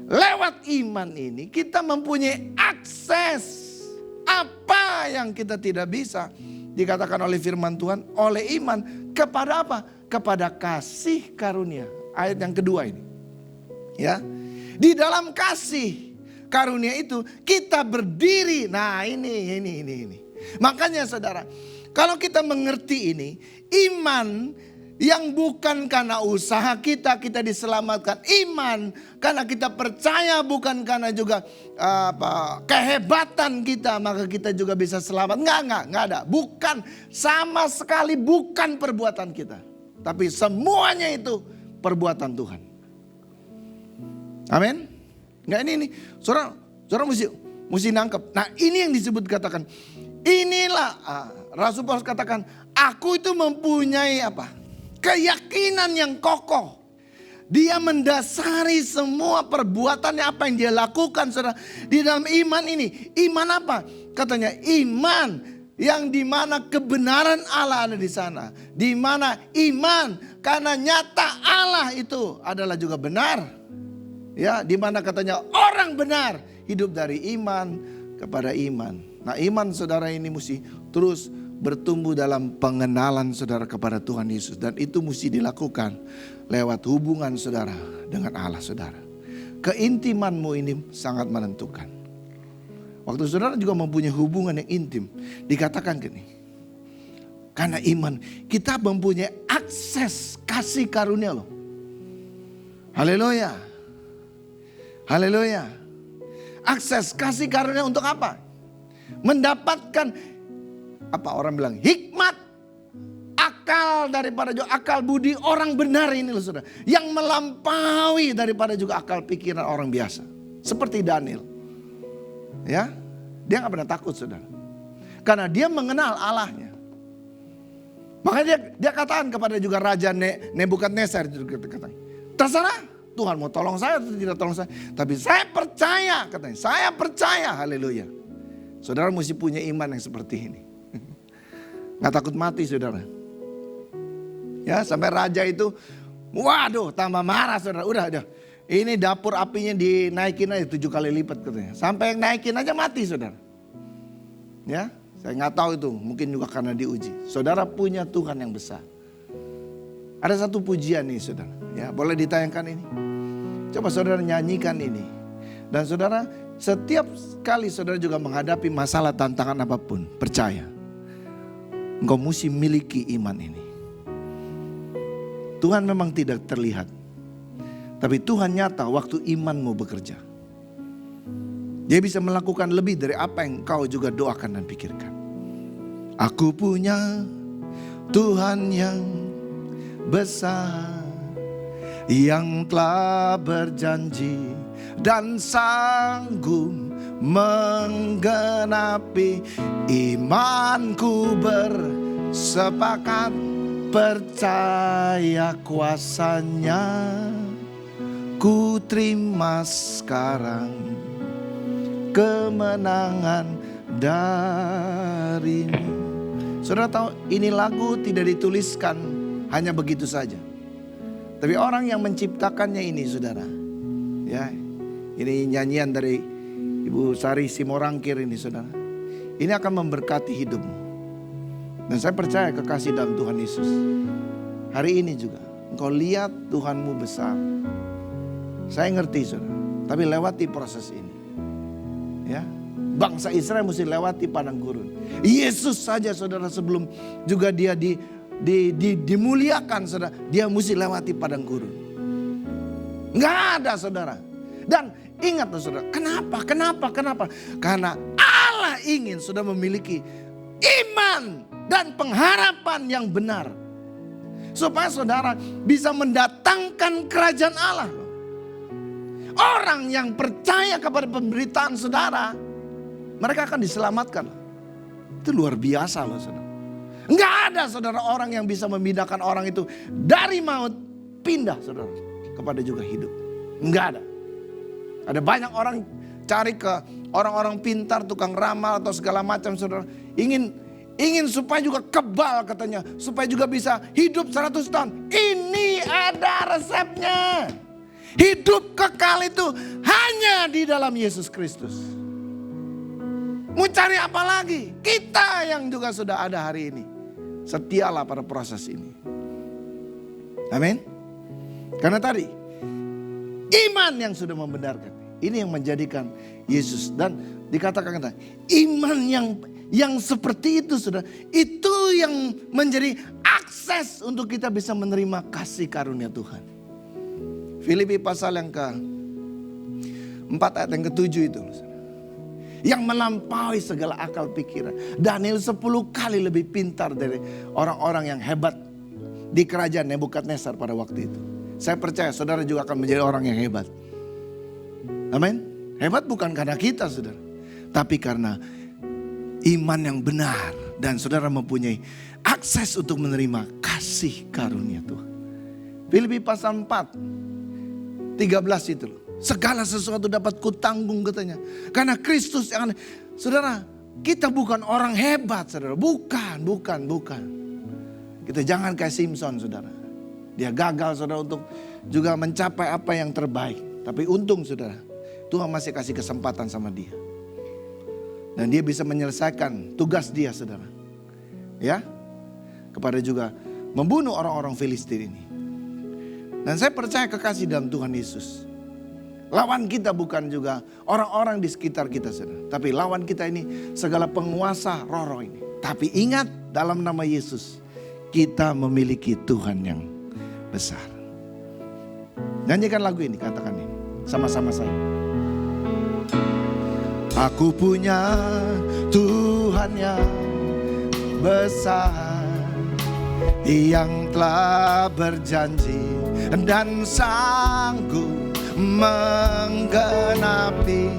Lewat iman ini kita mempunyai akses. Apa yang kita tidak bisa. Dikatakan oleh firman Tuhan. Oleh iman. Kepada apa? Kepada kasih karunia. Ayat yang kedua ini. Ya. Di dalam kasih karunia itu kita berdiri. Nah ini. Makanya saudara, kalau kita mengerti ini, iman yang bukan karena usaha kita diselamatkan. Iman karena kita percaya, bukan karena juga kehebatan kita, maka kita juga bisa selamat. Enggak ada. Bukan, sama sekali bukan perbuatan kita. Tapi semuanya itu perbuatan Tuhan. Amin. Enggak ini saudara mesti nangkep. Nah ini yang disebut katakan. Inilah Rasul Paulus katakan, aku itu mempunyai keyakinan yang kokoh. Dia mendasari semua perbuatannya, apa yang dia lakukan saudara, di dalam iman ini. Iman apa? Katanya iman yang dimana kebenaran Allah ada di sana. Dimana iman karena nyata Allah itu adalah juga benar. Ya, dimana katanya orang benar hidup dari iman kepada iman. Nah, iman saudara ini mesti terus bertumbuh dalam pengenalan saudara kepada Tuhan Yesus. Dan itu mesti dilakukan lewat hubungan saudara dengan Allah saudara. Keintimanmu ini sangat menentukan. Waktu saudara juga mempunyai hubungan yang intim, dikatakan gini, karena iman kita mempunyai akses kasih karunia loh. Haleluya. Haleluya. Akses kasih karunia untuk apa? Mendapatkan apa orang bilang hikmat, akal daripada juga akal budi orang benar ini loh saudara, yang melampaui daripada juga akal pikiran orang biasa. Seperti Daniel, ya, dia nggak pernah takut saudara, karena dia mengenal Allahnya. Makanya dia katakan kepada juga Raja Nebukadnezar, terserah Tuhan mau tolong saya atau tidak tolong saya, tapi saya percaya, katanya, saya percaya, haleluya. Saudara mesti punya iman yang seperti ini. Nggak takut mati saudara. Ya, sampai raja itu, waduh, tambah marah saudara. Udah. Ini dapur apinya dinaikin aja 7 kali lipat katanya. Sampai yang naikin aja mati saudara. Ya, saya nggak tahu itu, mungkin juga karena diuji. Saudara punya Tuhan yang besar. Ada satu pujian nih saudara. Ya, boleh ditayangkan ini. Coba saudara nyanyikan ini. Dan saudara, setiap kali saudara juga menghadapi masalah tantangan apapun, percaya, engkau mesti miliki iman ini. Tuhan memang tidak terlihat, tapi Tuhan nyata waktu imanmu bekerja. Dia bisa melakukan lebih dari apa yang engkau juga doakan dan pikirkan. Aku punya Tuhan yang besar, yang telah berjanji dan sanggup menggenapi. Imanku bersepakat percaya kuasanya. Ku terima sekarang kemenangan darimu. Saudara tahu ini lagu tidak dituliskan hanya begitu saja. Tapi orang yang menciptakannya ini saudara, ya, ini nyanyian dari Ibu Sari Simorangkir ini saudara. Ini akan memberkati hidupmu. Dan saya percaya kekasih dalam Tuhan Yesus, hari ini juga engkau lihat Tuhanmu besar. Saya ngerti saudara, tapi lewati proses ini. Ya, bangsa Israel mesti lewati padang gurun. Yesus saja saudara sebelum juga dia dimuliakan saudara, dia mesti lewati padang gurun. Nggak ada saudara. Dan ingat saudara, kenapa? Karena Allah ingin saudara memiliki iman dan pengharapan yang benar, supaya saudara bisa mendatangkan kerajaan Allah. Orang yang percaya kepada pemberitaan saudara, mereka akan diselamatkan. Itu luar biasa loh saudara. Enggak ada saudara orang yang bisa memindahkan orang itu dari maut pindah saudara kepada juga hidup. Enggak ada. Ada banyak orang cari ke orang-orang pintar, tukang ramal atau segala macam saudara. Ingin supaya juga kebal katanya, supaya juga bisa hidup 100 tahun. Ini ada resepnya. Hidup kekal itu hanya di dalam Yesus Kristus. Mau cari apa lagi? Kita yang juga sudah ada hari ini, setialah pada proses ini. Amin. Karena tadi iman yang sudah membenarkan, ini yang menjadikan Yesus. Dan dikatakan iman yang seperti itu sudah, itu yang menjadi akses untuk kita bisa menerima kasih karunia Tuhan. Filipi pasal yang ke-4 ayat yang ke-7 itu. Yang melampaui segala akal pikiran. Daniel 10 kali lebih pintar dari orang-orang yang hebat di kerajaan Nebukadnezar pada waktu itu. Saya percaya saudara juga akan menjadi orang yang hebat. Amin. Hebat bukan karena kita saudara, tapi karena iman yang benar. Dan saudara mempunyai akses untuk menerima kasih karunia Tuhan. Filipi pasal 4 13 itu loh. Segala sesuatu dapat kutanggung katanya. Karena Kristus yang ada. Saudara, kita bukan orang hebat saudara. Bukan. Kita jangan kayak Simpson saudara. Dia gagal saudara untuk juga mencapai apa yang terbaik. Tapi untung saudara, Tuhan masih kasih kesempatan sama dia. Dan dia bisa menyelesaikan tugas dia, saudara. Ya, kepada juga membunuh orang-orang Filistin ini. Dan saya percaya kekasih dalam Tuhan Yesus. Lawan kita bukan juga orang-orang di sekitar kita, saudara. Tapi lawan kita ini segala penguasa roh-roh ini. Tapi ingat, dalam nama Yesus kita memiliki Tuhan yang besar. Nyanyikan lagu ini, katakan ini sama-sama saya. Aku punya Tuhan yang besar, yang telah berjanji dan sanggup menggenapi.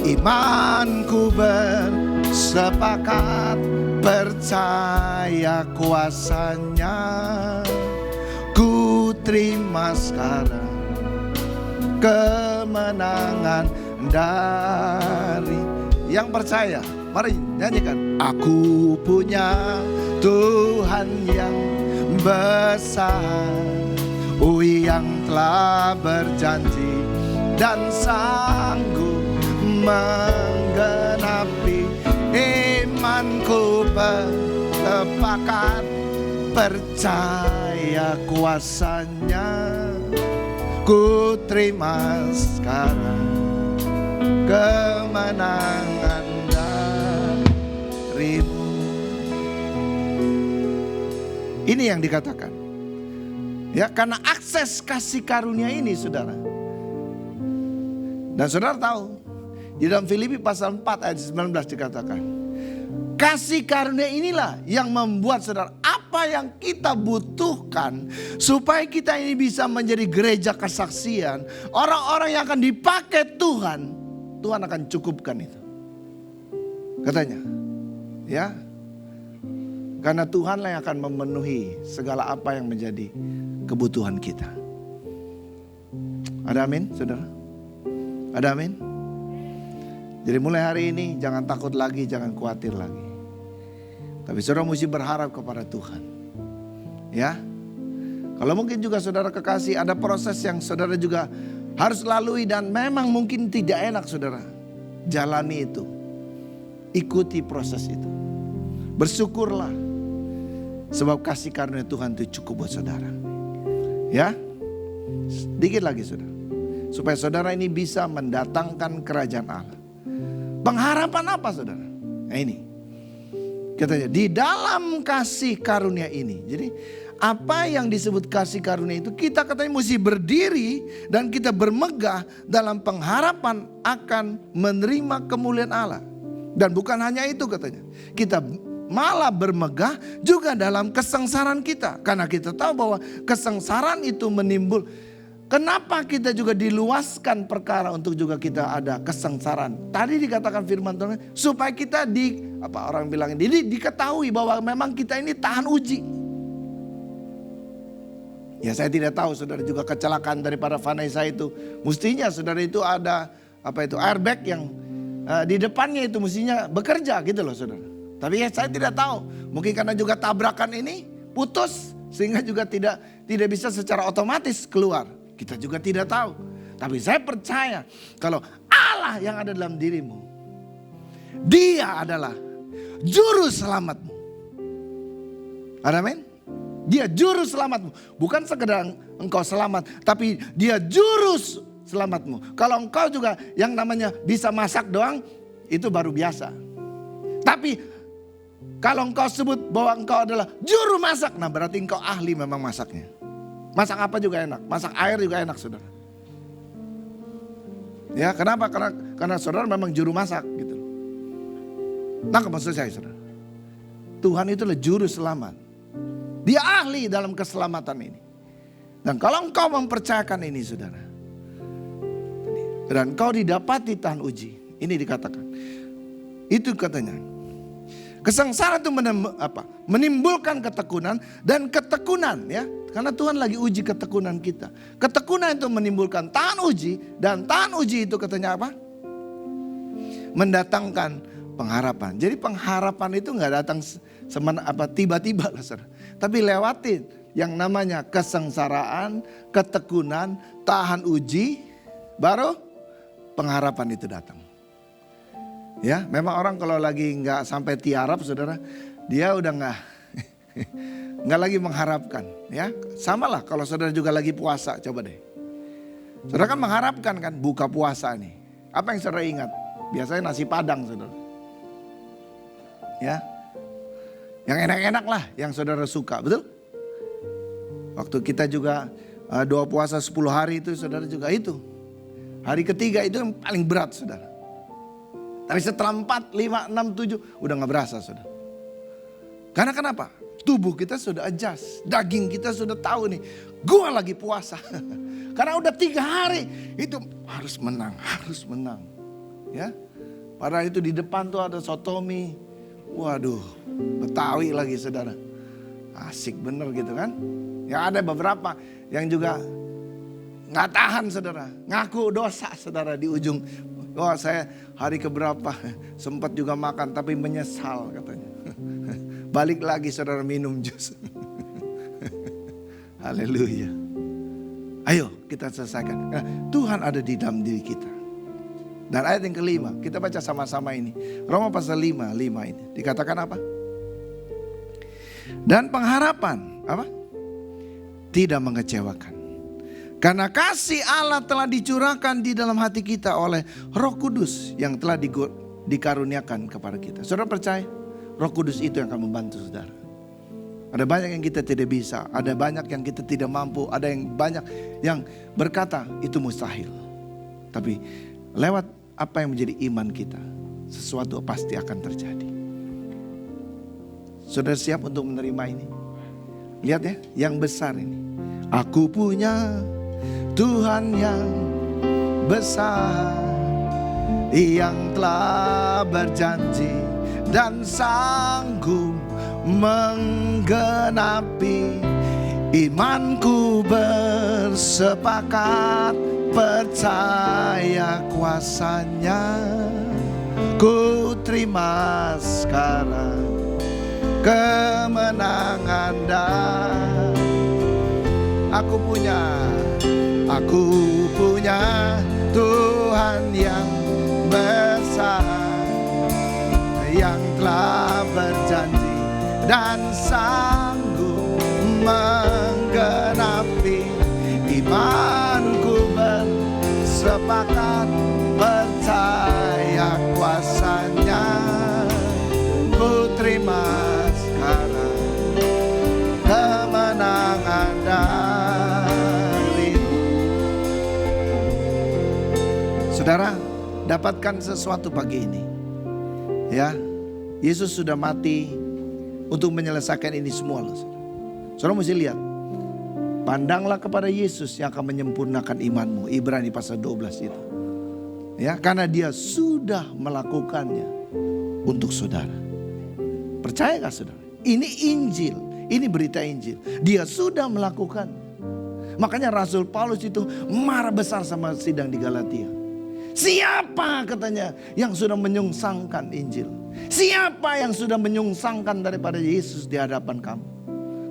Imanku bersepakat percaya kuasanya. Ku terima sekarang kemenangan dari yang percaya. Mari nyanyikan. Aku punya Tuhan yang besar, yang telah berjanji dan sanggup menggenapi. Imanku bersepakat percaya kuasanya. Ku terima sekarang kemenangan darimu. Ini yang dikatakan. Ya, karena akses kasih karunia ini, saudara. Dan saudara tahu, di dalam Filipi pasal 4 ayat 19 dikatakan, kasih karunia inilah yang membuat saudara, apa yang kita butuhkan supaya kita ini bisa menjadi gereja kesaksian, orang-orang yang akan dipakai Tuhan, Tuhan akan cukupkan itu. Katanya, ya. Karena Tuhanlah yang akan memenuhi segala apa yang menjadi kebutuhan kita. Ada amin, saudara? Ada amin? Jadi mulai hari ini jangan takut lagi, jangan khawatir lagi. Tapi saudara mesti berharap kepada Tuhan. Ya. Kalau mungkin juga saudara kekasih ada proses yang saudara juga harus lalui dan memang mungkin tidak enak, saudara. Jalani itu. Ikuti proses itu. Bersyukurlah. Sebab kasih karunia Tuhan itu cukup buat saudara. Ya. Sedikit lagi, saudara. Supaya saudara ini bisa mendatangkan kerajaan Allah. Pengharapan apa, saudara? Nah ini. Katanya di dalam kasih karunia ini. Jadi apa yang disebut kasih karunia itu, kita katanya mesti berdiri dan kita bermegah dalam pengharapan akan menerima kemuliaan Allah. Dan bukan hanya itu katanya. Kita malah bermegah juga dalam kesengsaraan kita. Karena kita tahu bahwa kesengsaraan itu menimbul. Kenapa kita juga diluaskan perkara untuk juga kita ada kesengsaraan. Tadi dikatakan firman Tuhan supaya kita orang bilang ini diketahui bahwa memang kita ini tahan uji. Ya saya tidak tahu saudara juga kecelakaan daripada Vanessa itu. Mestinya saudara itu ada airbag yang di depannya itu mestinya bekerja gitu loh saudara. Tapi ya saya tidak tahu. Mungkin karena juga tabrakan ini putus sehingga juga tidak bisa secara otomatis keluar. Kita juga tidak tahu. Tapi saya percaya kalau Allah yang ada dalam dirimu, Dia adalah juru selamatmu. Amin. Dia juru selamatmu. Bukan sekedar engkau selamat, tapi Dia juru selamatmu. Kalau engkau juga yang namanya bisa masak doang, itu baru biasa. Tapi kalau engkau sebut bahwa engkau adalah juru masak, nah berarti engkau ahli memang masaknya. Masak apa juga enak, masak air juga enak saudara. Ya kenapa? Karena saudara memang juru masak gitu. Nah maksud saya saudara, Tuhan itulah juru selamat. Dia ahli dalam keselamatan ini. Dan kalau engkau mempercayakan ini saudara, dan engkau didapati tahan uji, ini dikatakan. Itu katanya. Kesengsaraan itu menimbulkan ketekunan dan ketekunan ya. Karena Tuhan lagi uji ketekunan kita. Ketekunan itu menimbulkan tahan uji. Dan tahan uji itu katanya apa? Mendatangkan pengharapan. Jadi pengharapan itu gak datang tiba-tiba lah saudara. Tapi lewatin yang namanya kesengsaraan, ketekunan, tahan uji. Baru pengharapan itu datang. Ya, memang orang kalau lagi nggak sampai tiarap, saudara, dia udah nggak lagi mengharapkan. Ya, samalah kalau saudara juga lagi puasa, coba deh. Saudara kan mengharapkan kan buka puasa nih. Apa yang saudara ingat? Biasanya nasi padang, saudara. Ya, yang enak-enak lah, yang saudara suka, betul? Waktu kita juga doa puasa 10 hari itu, saudara juga itu. Hari ketiga itu yang paling berat, saudara. Tapi setelah 4, 5, 6, 7 udah gak berasa, saudara. Karena kenapa? Tubuh kita sudah adjust. Daging kita sudah tahu nih, gua lagi puasa. Karena udah 3 hari itu harus menang. Ya, padahal itu di depan tuh ada sotomi. Waduh, Betawi lagi, saudara. Asik bener gitu kan. Ya ada beberapa yang juga gak tahan, saudara. Ngaku dosa, saudara, di ujung. Wah, saya hari keberapa sempat juga makan tapi menyesal katanya. Balik lagi, saudara, minum jus. Haleluya. Ayo kita selesaikan. Nah, Tuhan ada di dalam diri kita. Dan ayat yang kelima, kita baca sama-sama ini. Roma pasal 5 ini. Dikatakan apa? Dan pengharapan apa? Tidak mengecewakan. Karena kasih Allah telah dicurahkan di dalam hati kita oleh Roh Kudus yang telah dikaruniakan kepada kita. Saudara percaya? Roh Kudus itu yang akan membantu saudara. Ada banyak yang kita tidak bisa, ada banyak yang kita tidak mampu, ada yang banyak yang berkata itu mustahil. Tapi lewat apa yang menjadi iman kita, sesuatu pasti akan terjadi. Saudara siap untuk menerima ini? Lihat ya, yang besar ini. Aku punya Tuhan yang besar, yang telah berjanji dan sanggup menggenapi. Imanku bersepakat percaya kuasanya. Ku terima sekarang kemenangan dan aku punya Tuhan yang besar, yang telah berjanji dan sanggup menggenapi. Imanku bersepakat percaya kuasanya. Ku terima sekarang kemenangan darimu. Saudara, dapatkan sesuatu pagi ini. Ya, Yesus sudah mati untuk menyelesaikan ini semua loh. Saudara mesti lihat. Pandanglah kepada Yesus yang akan menyempurnakan imanmu. Ibrani pasal 12 itu. Ya, karena dia sudah melakukannya untuk saudara. Percaya gak saudara? Ini Injil, ini berita Injil. Dia sudah melakukan. Makanya Rasul Paulus itu marah besar sama sidang di Galatia. Siapa katanya yang sudah menyungsangkan Injil? Siapa yang sudah menyungsangkan daripada Yesus di hadapan kamu?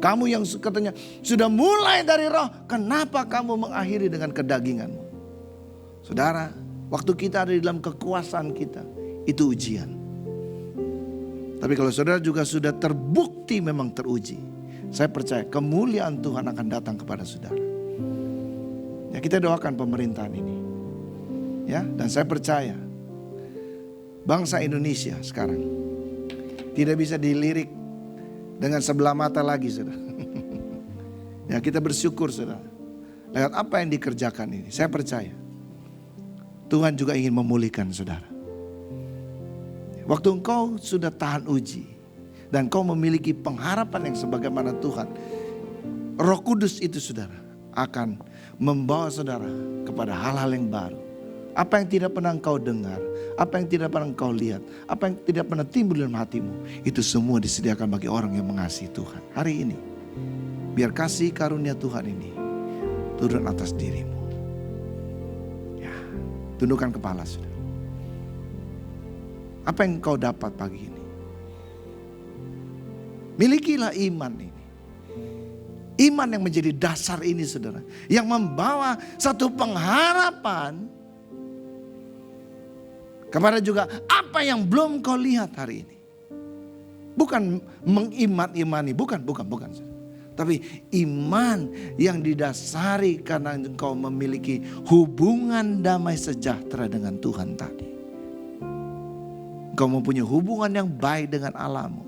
Kamu yang katanya sudah mulai dari roh, kenapa kamu mengakhiri dengan kedaginganmu? Saudara, waktu kita ada di dalam kekuasaan kita, itu ujian. Tapi kalau saudara juga sudah terbukti memang teruji, saya percaya kemuliaan Tuhan akan datang kepada saudara. Ya, kita doakan pemerintahan ini. Ya, dan saya percaya bangsa Indonesia sekarang tidak bisa dilirik dengan sebelah mata lagi, saudara. Ya, kita bersyukur, saudara. Lewat apa yang dikerjakan ini, saya percaya Tuhan juga ingin memulihkan saudara. Waktu engkau sudah tahan uji dan kau memiliki pengharapan yang sebagaimana Tuhan, Roh Kudus itu, saudara, akan membawa saudara kepada hal-hal yang baru. Apa yang tidak pernah engkau dengar, apa yang tidak pernah engkau lihat, apa yang tidak pernah timbul dalam hatimu, itu semua disediakan bagi orang yang mengasihi Tuhan. Hari ini, biar kasih karunia Tuhan ini turun atas dirimu. Ya, tundukkan kepala, saudara. Apa yang engkau dapat pagi ini? Milikilah iman ini. Iman yang menjadi dasar ini, saudara, yang membawa satu pengharapan Kepada juga apa yang belum kau lihat hari ini. Bukan mengiman-imani, bukan. Tapi iman yang didasari karena engkau memiliki hubungan damai sejahtera dengan Tuhan tadi. Engkau mempunyai hubungan yang baik dengan Allahmu.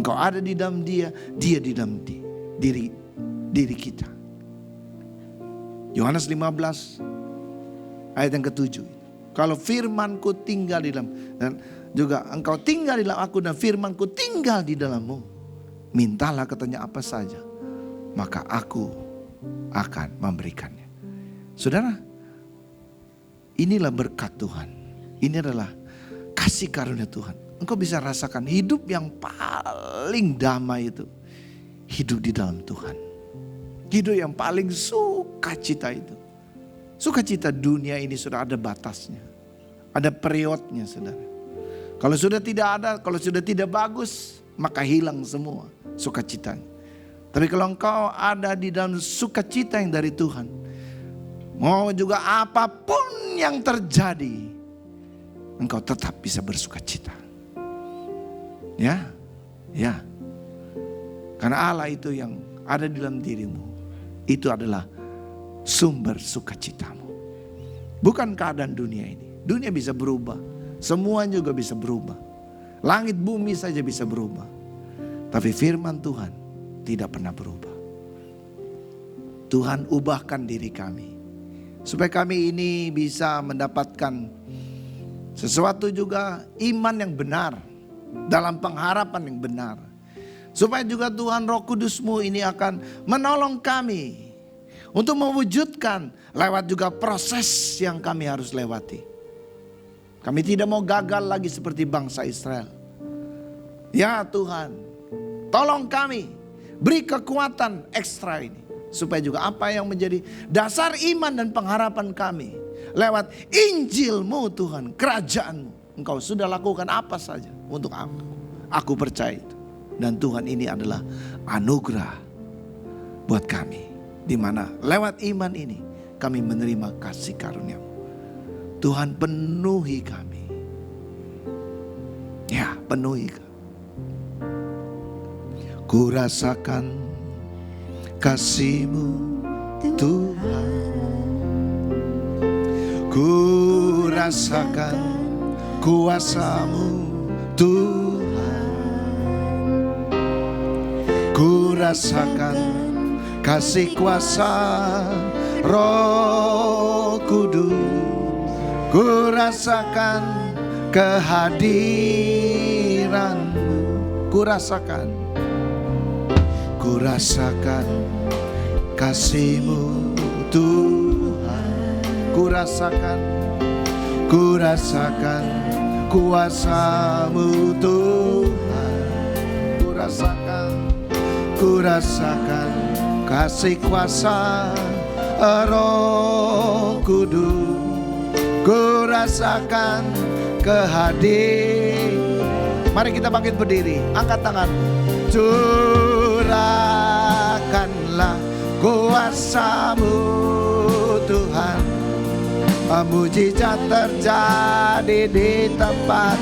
Engkau ada di dalam Dia, Dia di dalam diri kita. Yohanes 15 ayat yang ke-7. Kalau firmanku tinggal di dalam, dan juga engkau tinggal di dalam aku dan firmanku tinggal di dalammu. Mintalah katanya apa saja, maka aku akan memberikannya. Saudara, inilah berkat Tuhan. Ini adalah kasih karunia Tuhan. Engkau bisa rasakan hidup yang paling damai itu. Hidup di dalam Tuhan. Hidup yang paling sukacita itu. Sukacita dunia ini sudah ada batasnya. Ada periodnya, saudara. Kalau sudah tidak ada, kalau sudah tidak bagus, maka hilang semua sukacitanya. Tapi kalau engkau ada di dalam sukacita yang dari Tuhan, mau juga apapun yang terjadi, engkau tetap bisa bersukacita. Ya. Karena Allah itu yang ada di dalam dirimu, itu adalah sumber sukacitamu. Bukan keadaan dunia ini. Dunia bisa berubah. Semua juga bisa berubah. Langit bumi saja bisa berubah. Tapi firman Tuhan tidak pernah berubah. Tuhan ubahkan diri kami. Supaya kami ini bisa mendapatkan sesuatu juga iman yang benar. Dalam pengharapan yang benar. Supaya juga Tuhan Roh Kudus-Mu ini akan menolong kami. Untuk mewujudkan lewat juga proses yang kami harus lewati. Kami tidak mau gagal lagi seperti bangsa Israel. Ya Tuhan, tolong kami, beri kekuatan ekstra ini. Supaya juga apa yang menjadi dasar iman dan pengharapan kami. Lewat Injil-Mu Tuhan, kerajaan-Mu. Engkau sudah lakukan apa saja untuk aku. Aku percaya itu. Dan Tuhan ini adalah anugerah buat kami. Di mana lewat iman ini kami menerima kasih karunia-Mu. Tuhan penuhi kami. Ya, penuhi kami. Ku rasakan kasih-Mu Tuhan. Ku rasakan kuasa-Mu Tuhan. Ku rasakan kasih kuasa Roh Kudus. Ku rasakan kehadiran-Mu. Ku rasakan kasih-Mu Tuhan. Ku rasakan kuasa-Mu Tuhan. Ku rasakan kasih kuasa Roh Kudus. Ku rasakan kehadiran. Mari kita bangkit berdiri, angkat tangan. Curahkanlah kuasa-Mu Tuhan. Mujizat terjadi di tempat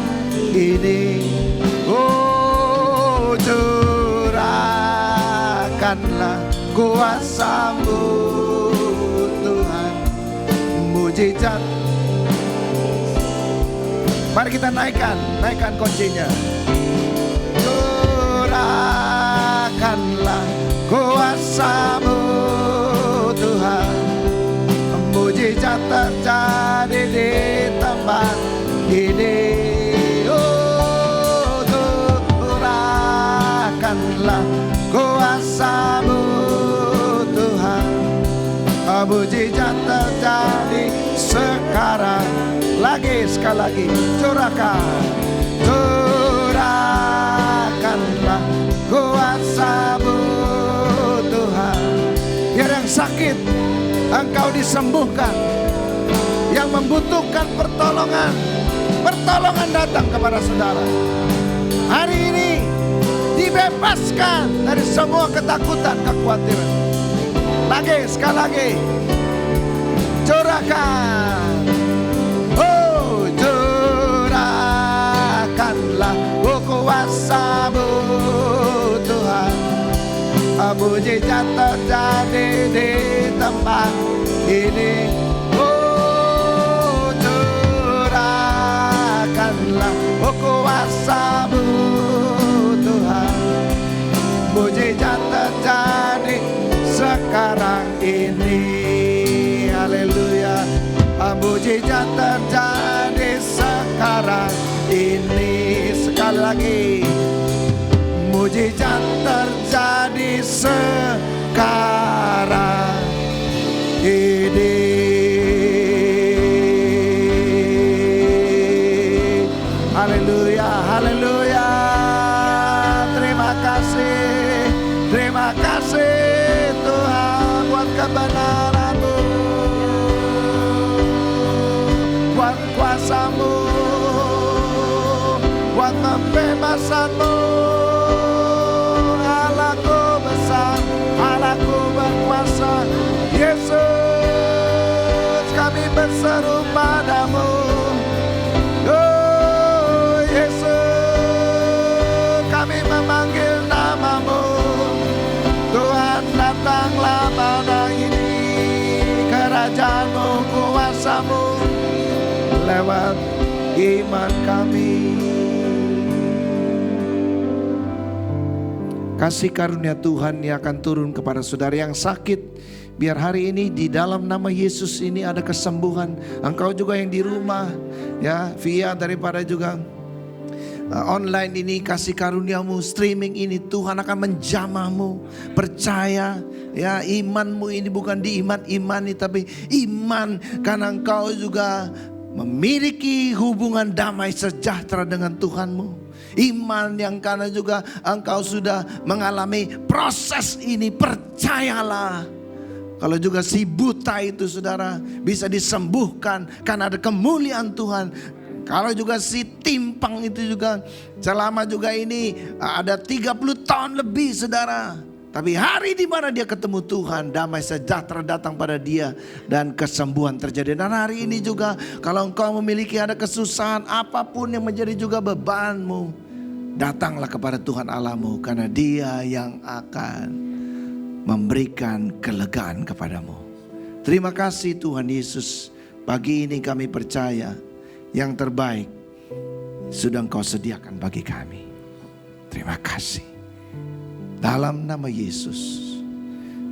ini. Oh, curahkanlah kuasa-Mu Tuhan. Mujizat. Mari kita naikkan kuncinya. Curahkanlah kuasa-Mu Tuhan. Mujizat terjadi di tempat ini. Oh, curahkanlah kuasa-Mu Tuhan. Mujizat terjadi sekarang. Sekali lagi, curahkanlah kuasa-Mu Tuhan. Biar yang sakit Engkau disembuhkan. Yang membutuhkan pertolongan datang kepada saudara. Hari ini dibebaskan dari semua ketakutan, kekhawatiran. Sekali lagi, curahkan. Mujizat terjadi di tempat ini. Oh, curahkanlah kuasa-Mu Tuhan. Mujizat terjadi sekarang ini. Haleluya. Mujizat terjadi sekarang ini. Sekali lagi. Mujizat terjadi sekarang ini. Haleluya, haleluya. Terima kasih Tuhan buat kebenaran-Mu, buat kuasa-Mu, buat pembebasan-Mu. Allahku berkuasa, Yesus, kami berseru padamu. Oh Yesus, kami memanggil nama-Mu. Tuhan, datanglah pada ini, kerajaan-Mu, kuasa-Mu lewat iman kami. Kasih karunia Tuhan yang akan turun kepada saudara yang sakit. Biar hari ini di dalam nama Yesus ini ada kesembuhan. Engkau juga yang di rumah, ya, via daripada juga online ini, kasih karunia-Mu, streaming ini, Tuhan akan menjamah-Mu. Percaya, ya, iman-Mu ini bukan diiman-imani, tapi iman karena engkau juga memiliki hubungan damai sejahtera dengan Tuhan-Mu. Iman yang karena juga engkau sudah mengalami proses ini, percayalah. Kalau juga si buta itu saudara bisa disembuhkan karena ada kemuliaan Tuhan. Kalau juga si timpang itu juga selama juga ini ada 30 tahun lebih saudara. Tapi hari di mana dia ketemu Tuhan, damai sejahtera datang pada dia dan kesembuhan terjadi. Dan hari ini juga kalau engkau memiliki ada kesusahan apapun yang menjadi juga bebanmu, datanglah kepada Tuhan Allahmu karena Dia yang akan memberikan kelegaan kepadamu. Terima kasih Tuhan Yesus. Pagi ini kami percaya yang terbaik sudah Engkau sediakan bagi kami. Terima kasih. Dalam nama Yesus,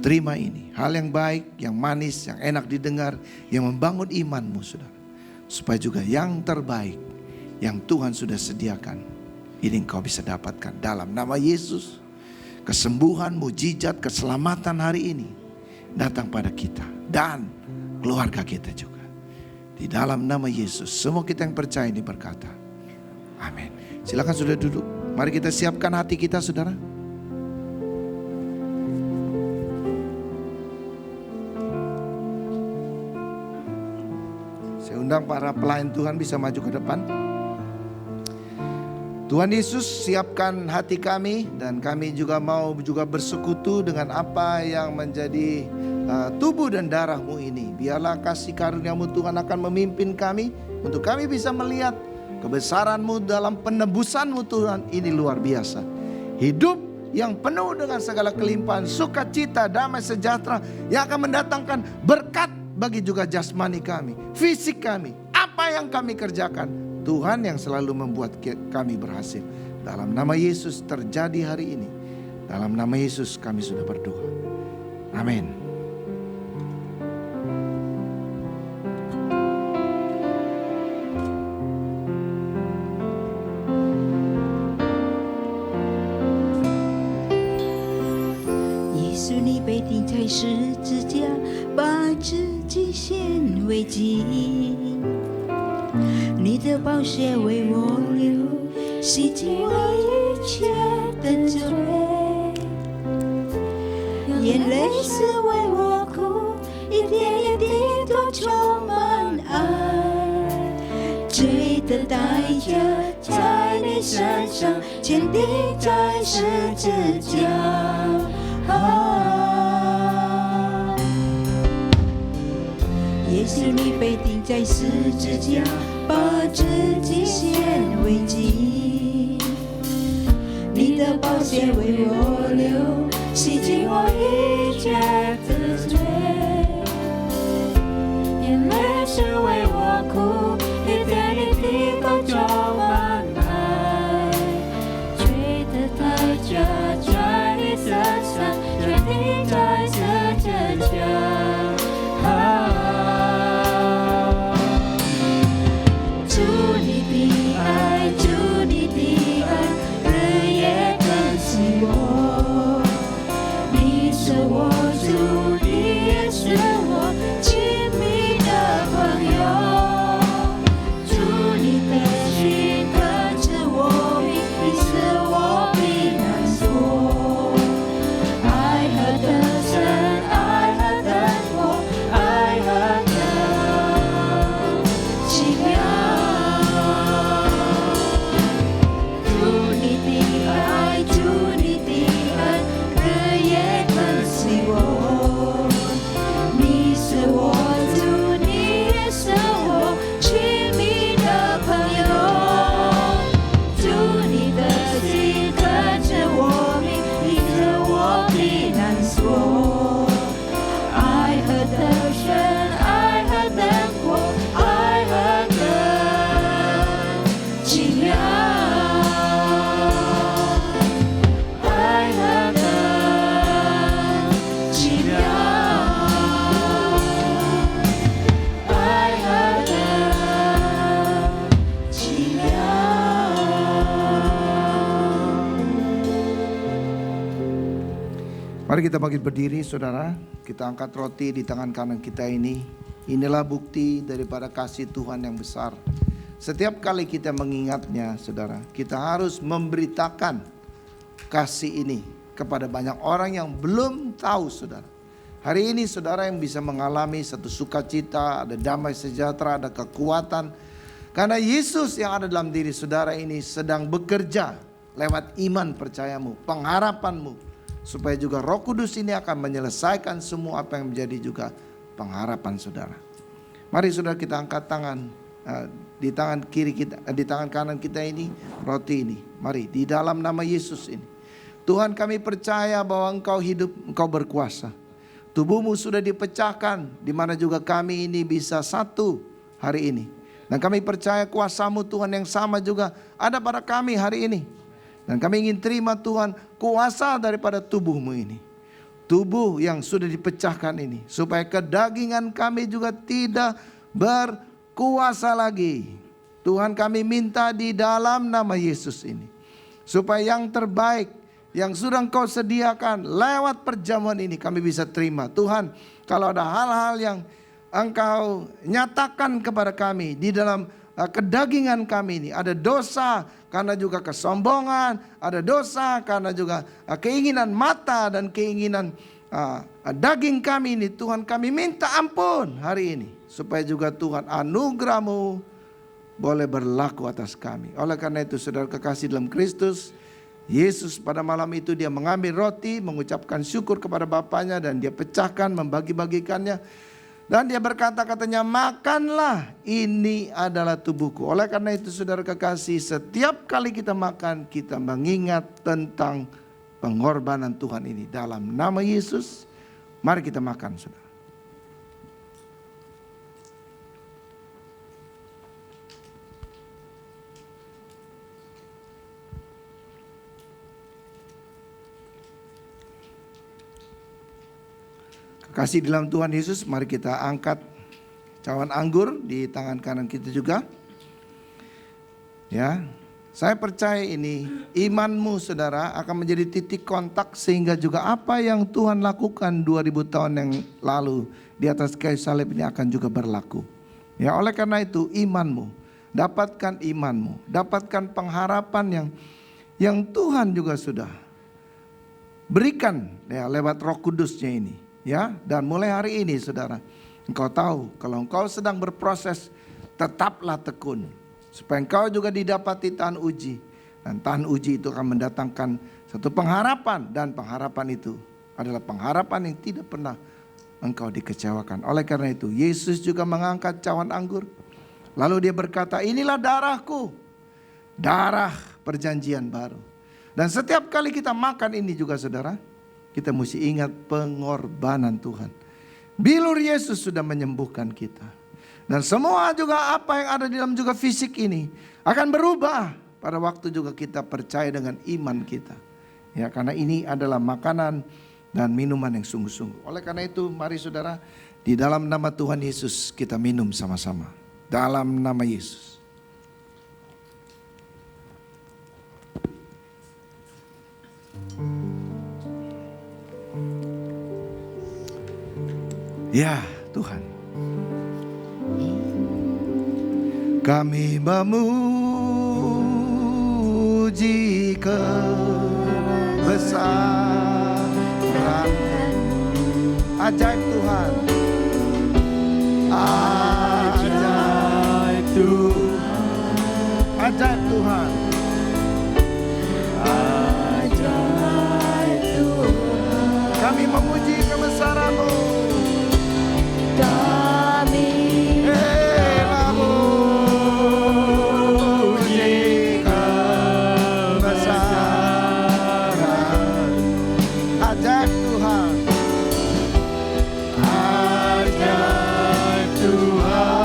terima ini. Hal yang baik, yang manis, yang enak didengar, yang membangun imanmu saudara. Supaya juga yang terbaik yang Tuhan sudah sediakan, ini engkau bisa dapatkan dalam nama Yesus. Kesembuhan, mujizat, keselamatan hari ini datang pada kita dan keluarga kita juga. Di dalam nama Yesus, semua kita yang percaya ini berkata, amin. Silakan sudah duduk. Mari kita siapkan hati kita saudara. Saya undang para pelayan Tuhan bisa maju ke depan. Tuhan Yesus, siapkan hati kami dan kami juga mau juga bersekutu dengan apa yang menjadi tubuh dan darah-Mu ini. Biarlah kasih karunia-Mu Tuhan akan memimpin kami untuk kami bisa melihat kebesaran-Mu dalam penebusan-Mu Tuhan. Ini luar biasa. Hidup yang penuh dengan segala kelimpahan, sukacita, damai sejahtera yang akan mendatangkan berkat bagi juga jasmani kami, fisik kami. Apa yang kami kerjakan, Tuhan yang selalu membuat kami berhasil. Dalam nama Yesus terjadi hari ini. Dalam nama Yesus kami sudah berdoa. Amin. Yesus，你被钉在十字架，把自己献为祭。你的宝血为我流，洗净我一切的罪。眼泪是为我哭，一点一滴都充满爱。罪的代价在你身上，坚定在十字架。耶稣，你被钉在十字架，把自己献为祭。你的宝血为我流，洗净我一切的罪，眼泪是为我哭，一点一滴都装满来，罪的代价在你身上，决定在十字架。主你的爱，主你的爱，日夜更新我。你是我主，你也是我亲密的朋友。主你的心可知我名，你是我避难所。爱何等深，爱何等广，爱何等奇妙。主你的爱，主你的恩，日夜更新我。你是我主，你也是我亲密的朋友。主你的心可知我名，你是我避难所。爱何等深，爱何等广，爱何等奇妙。爱何等奇妙，爱何等奇妙。Mari kita bangkit berdiri saudara. Kita angkat roti di tangan kanan kita ini. Inilah bukti daripada kasih Tuhan yang besar. Setiap kali kita mengingatnya saudara, kita harus memberitakan kasih ini kepada banyak orang yang belum tahu saudara. Hari ini saudara yang bisa mengalami satu sukacita, ada damai sejahtera, ada kekuatan. Karena Yesus yang ada dalam diri saudara ini sedang bekerja lewat iman percayamu, pengharapanmu. Supaya juga Roh Kudus ini akan menyelesaikan semua apa yang menjadi juga pengharapan saudara. Mari saudara kita angkat tangan di tangan kiri kita, di tangan kanan kita ini roti ini. Mari di dalam nama Yesus ini. Tuhan kami percaya bahwa Engkau hidup, Engkau berkuasa. Tubuhmu sudah dipecahkan, di mana juga kami ini bisa satu hari ini. Dan kami percaya kuasa-Mu Tuhan yang sama juga ada pada kami hari ini. Dan kami ingin terima Tuhan kuasa daripada tubuh-Mu ini. Tubuh yang sudah dipecahkan ini. Supaya kedagingan kami juga tidak berkuasa lagi. Tuhan kami minta di dalam nama Yesus ini. Supaya yang terbaik yang sudah Engkau sediakan lewat perjamuan ini kami bisa terima. Tuhan, kalau ada hal-hal yang Engkau nyatakan kepada kami di dalam kedagingan kami ini, ada dosa karena juga kesombongan, ada dosa karena juga keinginan mata dan keinginan daging kami ini, Tuhan kami minta ampun hari ini, supaya juga Tuhan anugerah-Mu boleh berlaku atas kami. Oleh karena itu saudara kekasih dalam Kristus, Yesus pada malam itu dia mengambil roti, mengucapkan syukur kepada Bapaknya dan dia pecahkan, membagi-bagikannya. Dan dia berkata, katanya, makanlah, ini adalah tubuhku. Oleh karena itu saudara kekasih, setiap kali kita makan, kita mengingat tentang pengorbanan Tuhan ini. Dalam nama Yesus, mari kita makan saudara. Kasih dalam Tuhan Yesus, mari kita angkat cawan anggur di tangan kanan kita juga. Ya, saya percaya ini imanmu saudara akan menjadi titik kontak sehingga juga apa yang Tuhan lakukan 2000 tahun yang lalu di atas kayu salib ini akan juga berlaku. Ya, oleh karena itu imanmu, dapatkan imanmu, dapatkan pengharapan yang Tuhan juga sudah berikan ya lewat Roh Kudusnya ini. Ya, dan mulai hari ini saudara, engkau tahu kalau engkau sedang berproses, tetaplah tekun. Supaya engkau juga didapati tahan uji. Dan tahan uji itu akan mendatangkan satu pengharapan. Dan pengharapan itu adalah pengharapan yang tidak pernah engkau dikecewakan. Oleh karena itu, Yesus juga mengangkat cawan anggur. Lalu dia berkata, inilah darahku, darah perjanjian baru. Dan setiap kali kita makan ini juga saudara, kita mesti ingat pengorbanan Tuhan. Bilur Yesus sudah menyembuhkan kita. Dan semua juga apa yang ada di dalam juga fisik ini akan berubah pada waktu juga kita percaya dengan iman kita. Ya, karena ini adalah makanan dan minuman yang sungguh-sungguh. Oleh karena itu mari saudara, di dalam nama Tuhan Yesus kita minum sama-sama. Dalam nama Yesus. Ya Tuhan, kami memuji kebesaran ajaib Tuhan, ajaib Tuhan, ajaib Tuhan, ajaib Tuhan. Kami memuji kebesaran-Mu. Kami memuji kebesaran ajaib Tuhan, ajaib Tuhan,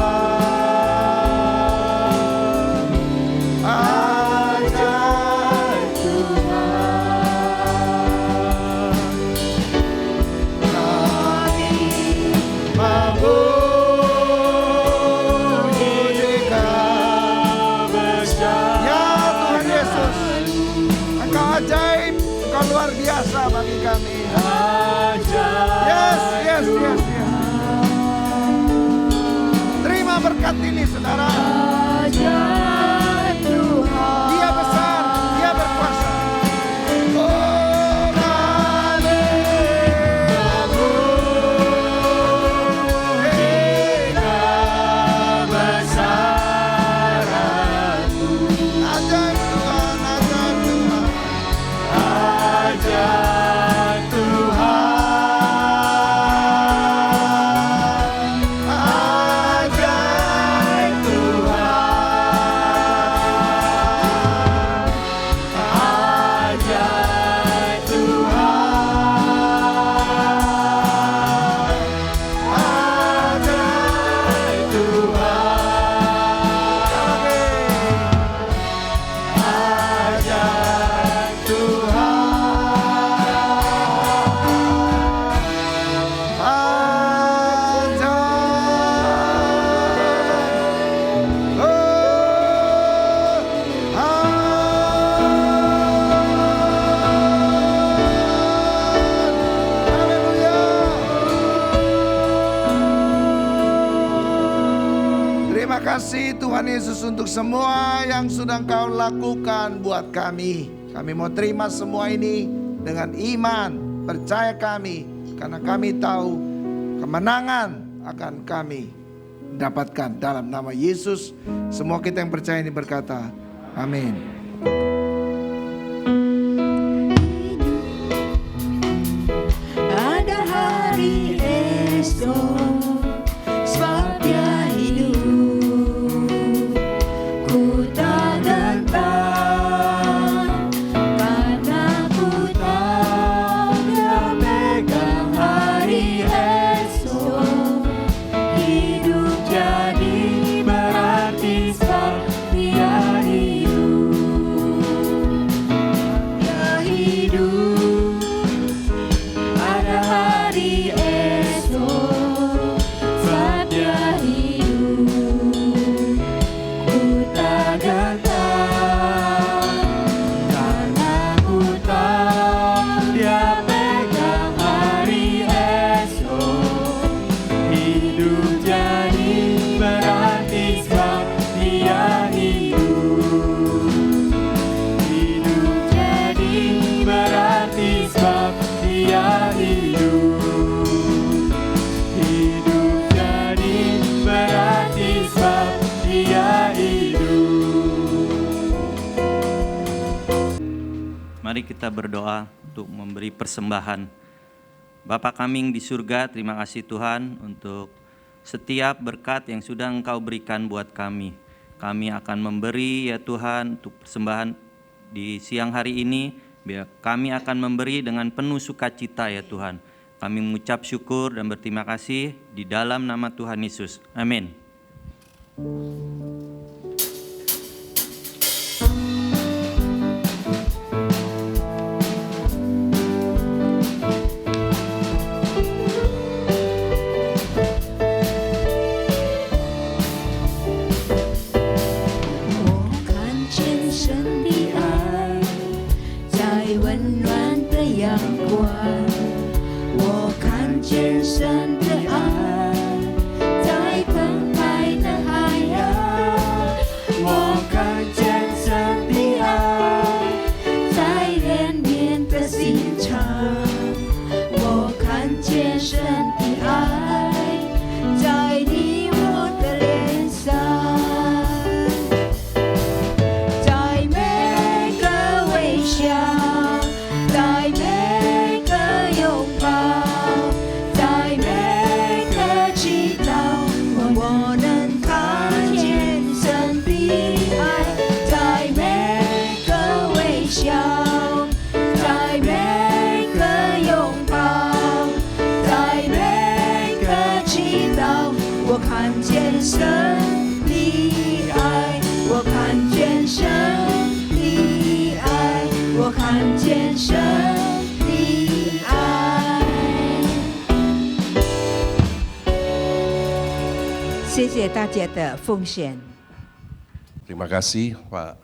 ajaib luar biasa bagi kami. Yes. Terima berkat ini saudara. Dia besar, Dia berkuasa. Oh, kami memuji kebesaran ajaib Tuhan, ajaib Tuhan. Ajaib Tuhan, ajaib Tuhan, ajaib Tuhan, ajaib Terima kasih Tuhan Yesus untuk semua yang sudah Engkau lakukan buat kami. Kami mau terima semua ini dengan iman, percaya kami, karena kami tahu kemenangan akan kami dapatkan dalam nama Yesus. Semua kita yang percaya ini berkata, amin. ada hari esok, sebab Dia hidup. Ku tak gentar, karena ku tahu Dia pegang hari esok. Hidup jadi berarti sebab Dia hidup. Dia hidup. Ada hari esok, sebab Dia hidup. Ku tak gentar, karena ku tahu Dia pegang hari esok. Hidup jadi berarti sebab Dia hidup. Hidup jadi berarti sebab Dia hidup. Hidup jadi berarti sebab Dia hidup. Mari kita berdoa untuk memberi persembahan. Bapa kami yang di surga, terima kasih Tuhan untuk setiap berkat yang sudah Engkau berikan buat kami. Kami akan memberi ya Tuhan untuk persembahan di siang hari ini. Biar kami akan memberi dengan penuh sukacita ya Tuhan. Kami mengucap syukur dan berterima kasih di dalam nama Tuhan Yesus. Amin.谢谢大家的奉献。 Terima kasih Pak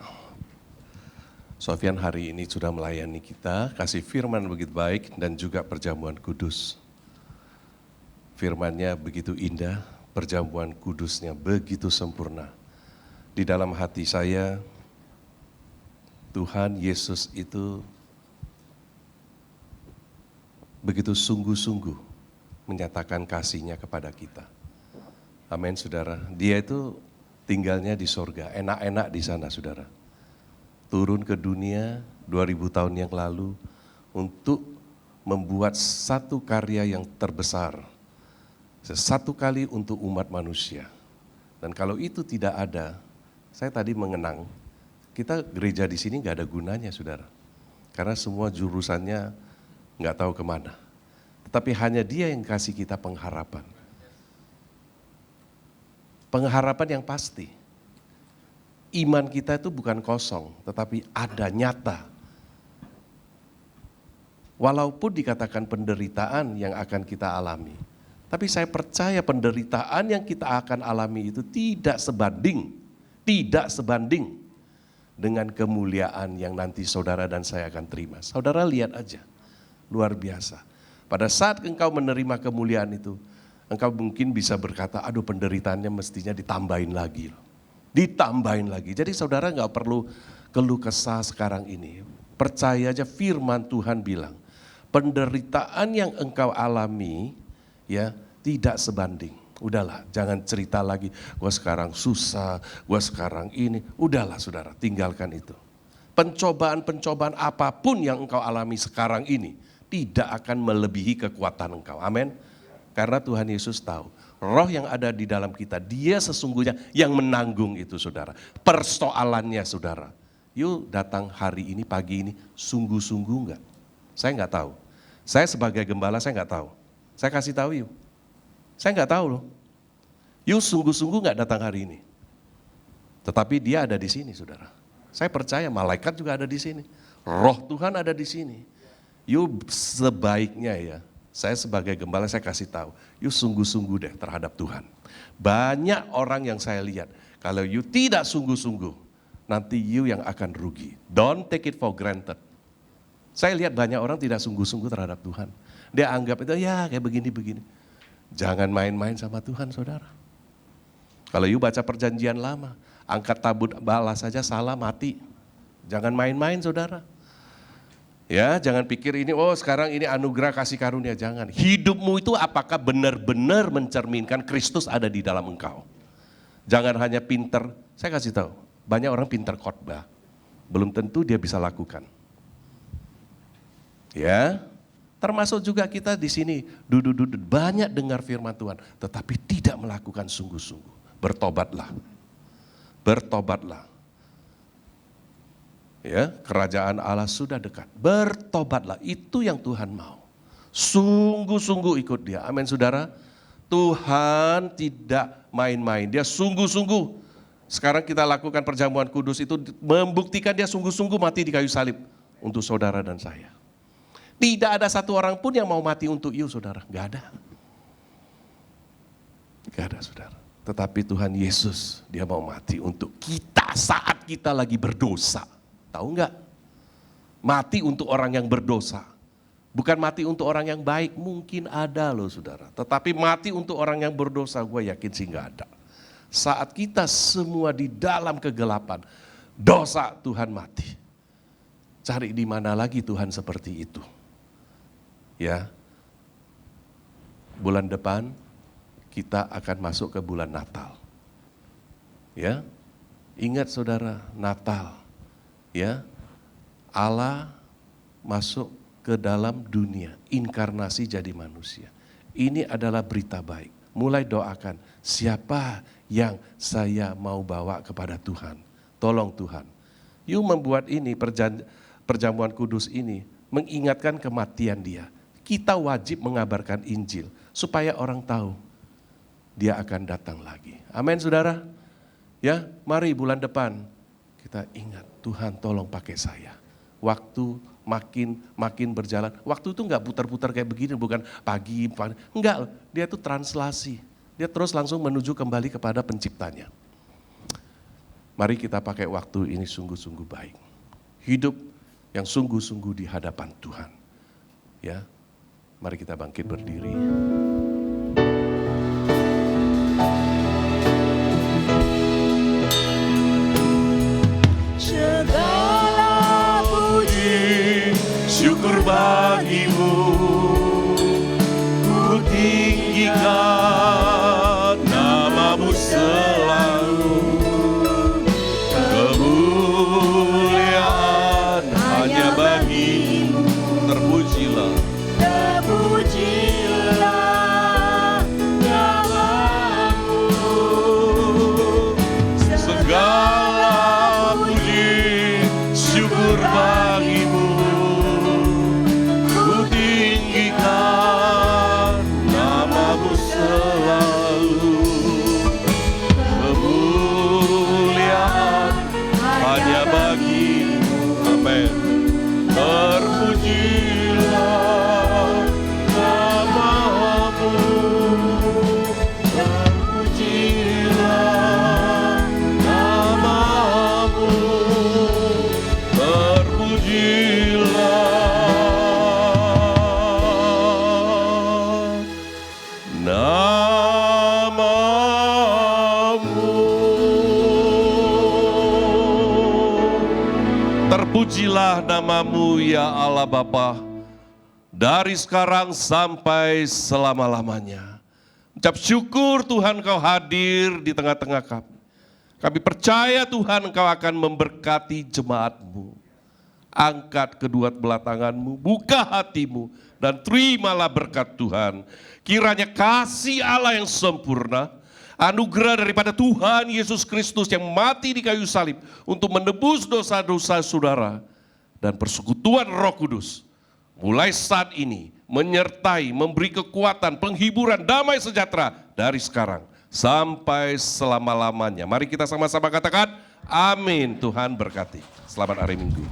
Sofian hari ini sudah melayani kita, kasih firman begitu baik dan juga perjamuan kudus. Firman-Nya begitu indah, perjamuan kudusnya begitu sempurna. Di dalam hati saya, Tuhan Yesus itu begitu sungguh-sungguh menyatakan kasih-Nya kepada kita. Amin saudara, Dia itu tinggalnya di sorga, enak-enak di sana saudara. Turun ke dunia 2000 tahun yang lalu untuk membuat satu karya yang terbesar. Satu kali untuk umat manusia. Dan kalau itu tidak ada, saya tadi mengenang, kita gereja di sini nggak ada gunanya saudara. Karena semua jurusannya nggak tahu kemana. Tetapi hanya Dia yang kasih kita pengharapan. Pengharapan yang pasti. Iman kita itu bukan kosong, tetapi ada nyata. Walaupun dikatakan penderitaan yang akan kita alami, tapi saya percaya penderitaan yang kita akan alami itu tidak sebanding dengan kemuliaan yang nanti saudara dan saya akan terima. Saudara lihat aja, luar biasa. Pada saat engkau menerima kemuliaan itu, engkau mungkin bisa berkata, aduh penderitaannya mestinya ditambahin lagi. Ditambahin lagi. Jadi saudara gak perlu keluh kesah sekarang ini. Percaya aja firman Tuhan bilang, penderitaan yang engkau alami ya tidak sebanding. Udahlah, jangan cerita lagi, gua sekarang susah, gua sekarang ini. Udahlah saudara, tinggalkan itu. Pencobaan-pencobaan apapun yang engkau alami sekarang ini tidak akan melebihi kekuatan engkau. Amin. Karena Tuhan Yesus tahu, roh yang ada di dalam kita, Dia sesungguhnya yang menanggung itu saudara. Persoalannya saudara, yuk datang hari ini, pagi ini, sungguh-sungguh enggak? Saya enggak tahu. Saya sebagai gembala saya enggak tahu. Saya kasih tahu yuk. Saya enggak tahu loh. Yuk sungguh-sungguh enggak datang hari ini. Tetapi Dia ada di sini saudara. Saya percaya malaikat juga ada di sini. Roh Tuhan ada di sini. Yuk sebaiknya ya. Saya sebagai gembala saya kasih tahu, you sungguh-sungguh deh terhadap Tuhan. Banyak orang yang saya lihat, kalau you tidak sungguh-sungguh, nanti you yang akan rugi. Don't take it for granted. Saya lihat banyak orang tidak sungguh-sungguh terhadap Tuhan. Dia anggap itu ya kayak begini-begini. Jangan main-main sama Tuhan saudara. Kalau you baca perjanjian lama, angkat tabut bala saja salah mati. Jangan main-main saudara. Ya, jangan pikir ini, oh sekarang ini anugerah kasih karunia, jangan. Hidupmu itu apakah benar-benar mencerminkan Kristus ada di dalam engkau. Jangan hanya pinter, saya kasih tahu, banyak orang pinter khotbah, belum tentu dia bisa lakukan. Ya, termasuk juga kita di sini, duduk-duduk, banyak dengar firman Tuhan, tetapi tidak melakukan sungguh-sungguh. Bertobatlah, bertobatlah. Ya, kerajaan Allah sudah dekat. Bertobatlah, itu yang Tuhan mau. Sungguh-sungguh ikut Dia. Amin saudara. Tuhan tidak main-main, Dia sungguh-sungguh. Sekarang kita lakukan perjamuan kudus itu membuktikan Dia sungguh-sungguh mati di kayu salib untuk saudara dan saya. Tidak ada satu orang pun yang mau mati untuk you saudara, gak ada. Gak ada saudara. Tetapi Tuhan Yesus, Dia mau mati untuk kita saat kita lagi berdosa. Tahu nggak? Mati untuk orang yang berdosa. Bukan mati untuk orang yang baik, mungkin ada loh saudara. Tetapi mati untuk orang yang berdosa, gue yakin sih nggak ada. Saat kita semua di dalam kegelapan, dosa Tuhan mati. Cari di mana lagi Tuhan seperti itu? Ya, bulan depan kita akan masuk ke bulan Natal. Ya, ingat saudara, Natal. Ya, Allah masuk ke dalam dunia, inkarnasi jadi manusia. Ini adalah berita baik. Mulai doakan, siapa yang saya mau bawa kepada Tuhan? Tolong Tuhan. You membuat ini, perjamuan kudus ini, mengingatkan kematian Dia. Kita wajib mengabarkan Injil, supaya orang tahu Dia akan datang lagi. Amin saudara. Ya, mari bulan depan kita ingat, Tuhan tolong pakai saya. Waktu makin berjalan. Waktu itu enggak putar-putar kayak begini, bukan pagi. Enggak, dia itu translasi. Dia terus langsung menuju kembali kepada penciptanya. Mari kita pakai waktu ini sungguh-sungguh baik. Hidup yang sungguh-sungguh di hadapan Tuhan. Ya, mari kita bangkit berdiri. Segala puji Syukur bagimu, ku tinggikan namamu selalu. Kemuliaan hanya bagimu, terpujilah. terpujilah namamu. Segala puji, syukur bagimu, ku tinggikan namamu selalu. Kemuliaan hanya bagimu, amin. Terpujilah namamu, terpujilah namamu, terpujilah namamu. Terpujilah namamu ya Allah Bapa, dari sekarang sampai selama-lamanya. Ucap syukur Tuhan Kau hadir di tengah-tengah kami. Kami percaya Tuhan Engkau akan memberkati jemaat-Mu. Angkat kedua belah tangan-Mu, buka hatimu, dan terimalah berkat Tuhan. Kiranya kasih Allah yang sempurna, anugerah daripada Tuhan Yesus Kristus yang mati di kayu salib untuk menebus dosa-dosa saudara, dan persekutuan Roh Kudus mulai saat ini menyertai, memberi kekuatan, penghiburan, damai sejahtera dari sekarang sampai selama-lamanya. Mari kita sama-sama katakan amin. Tuhan berkati. Selamat hari Minggu.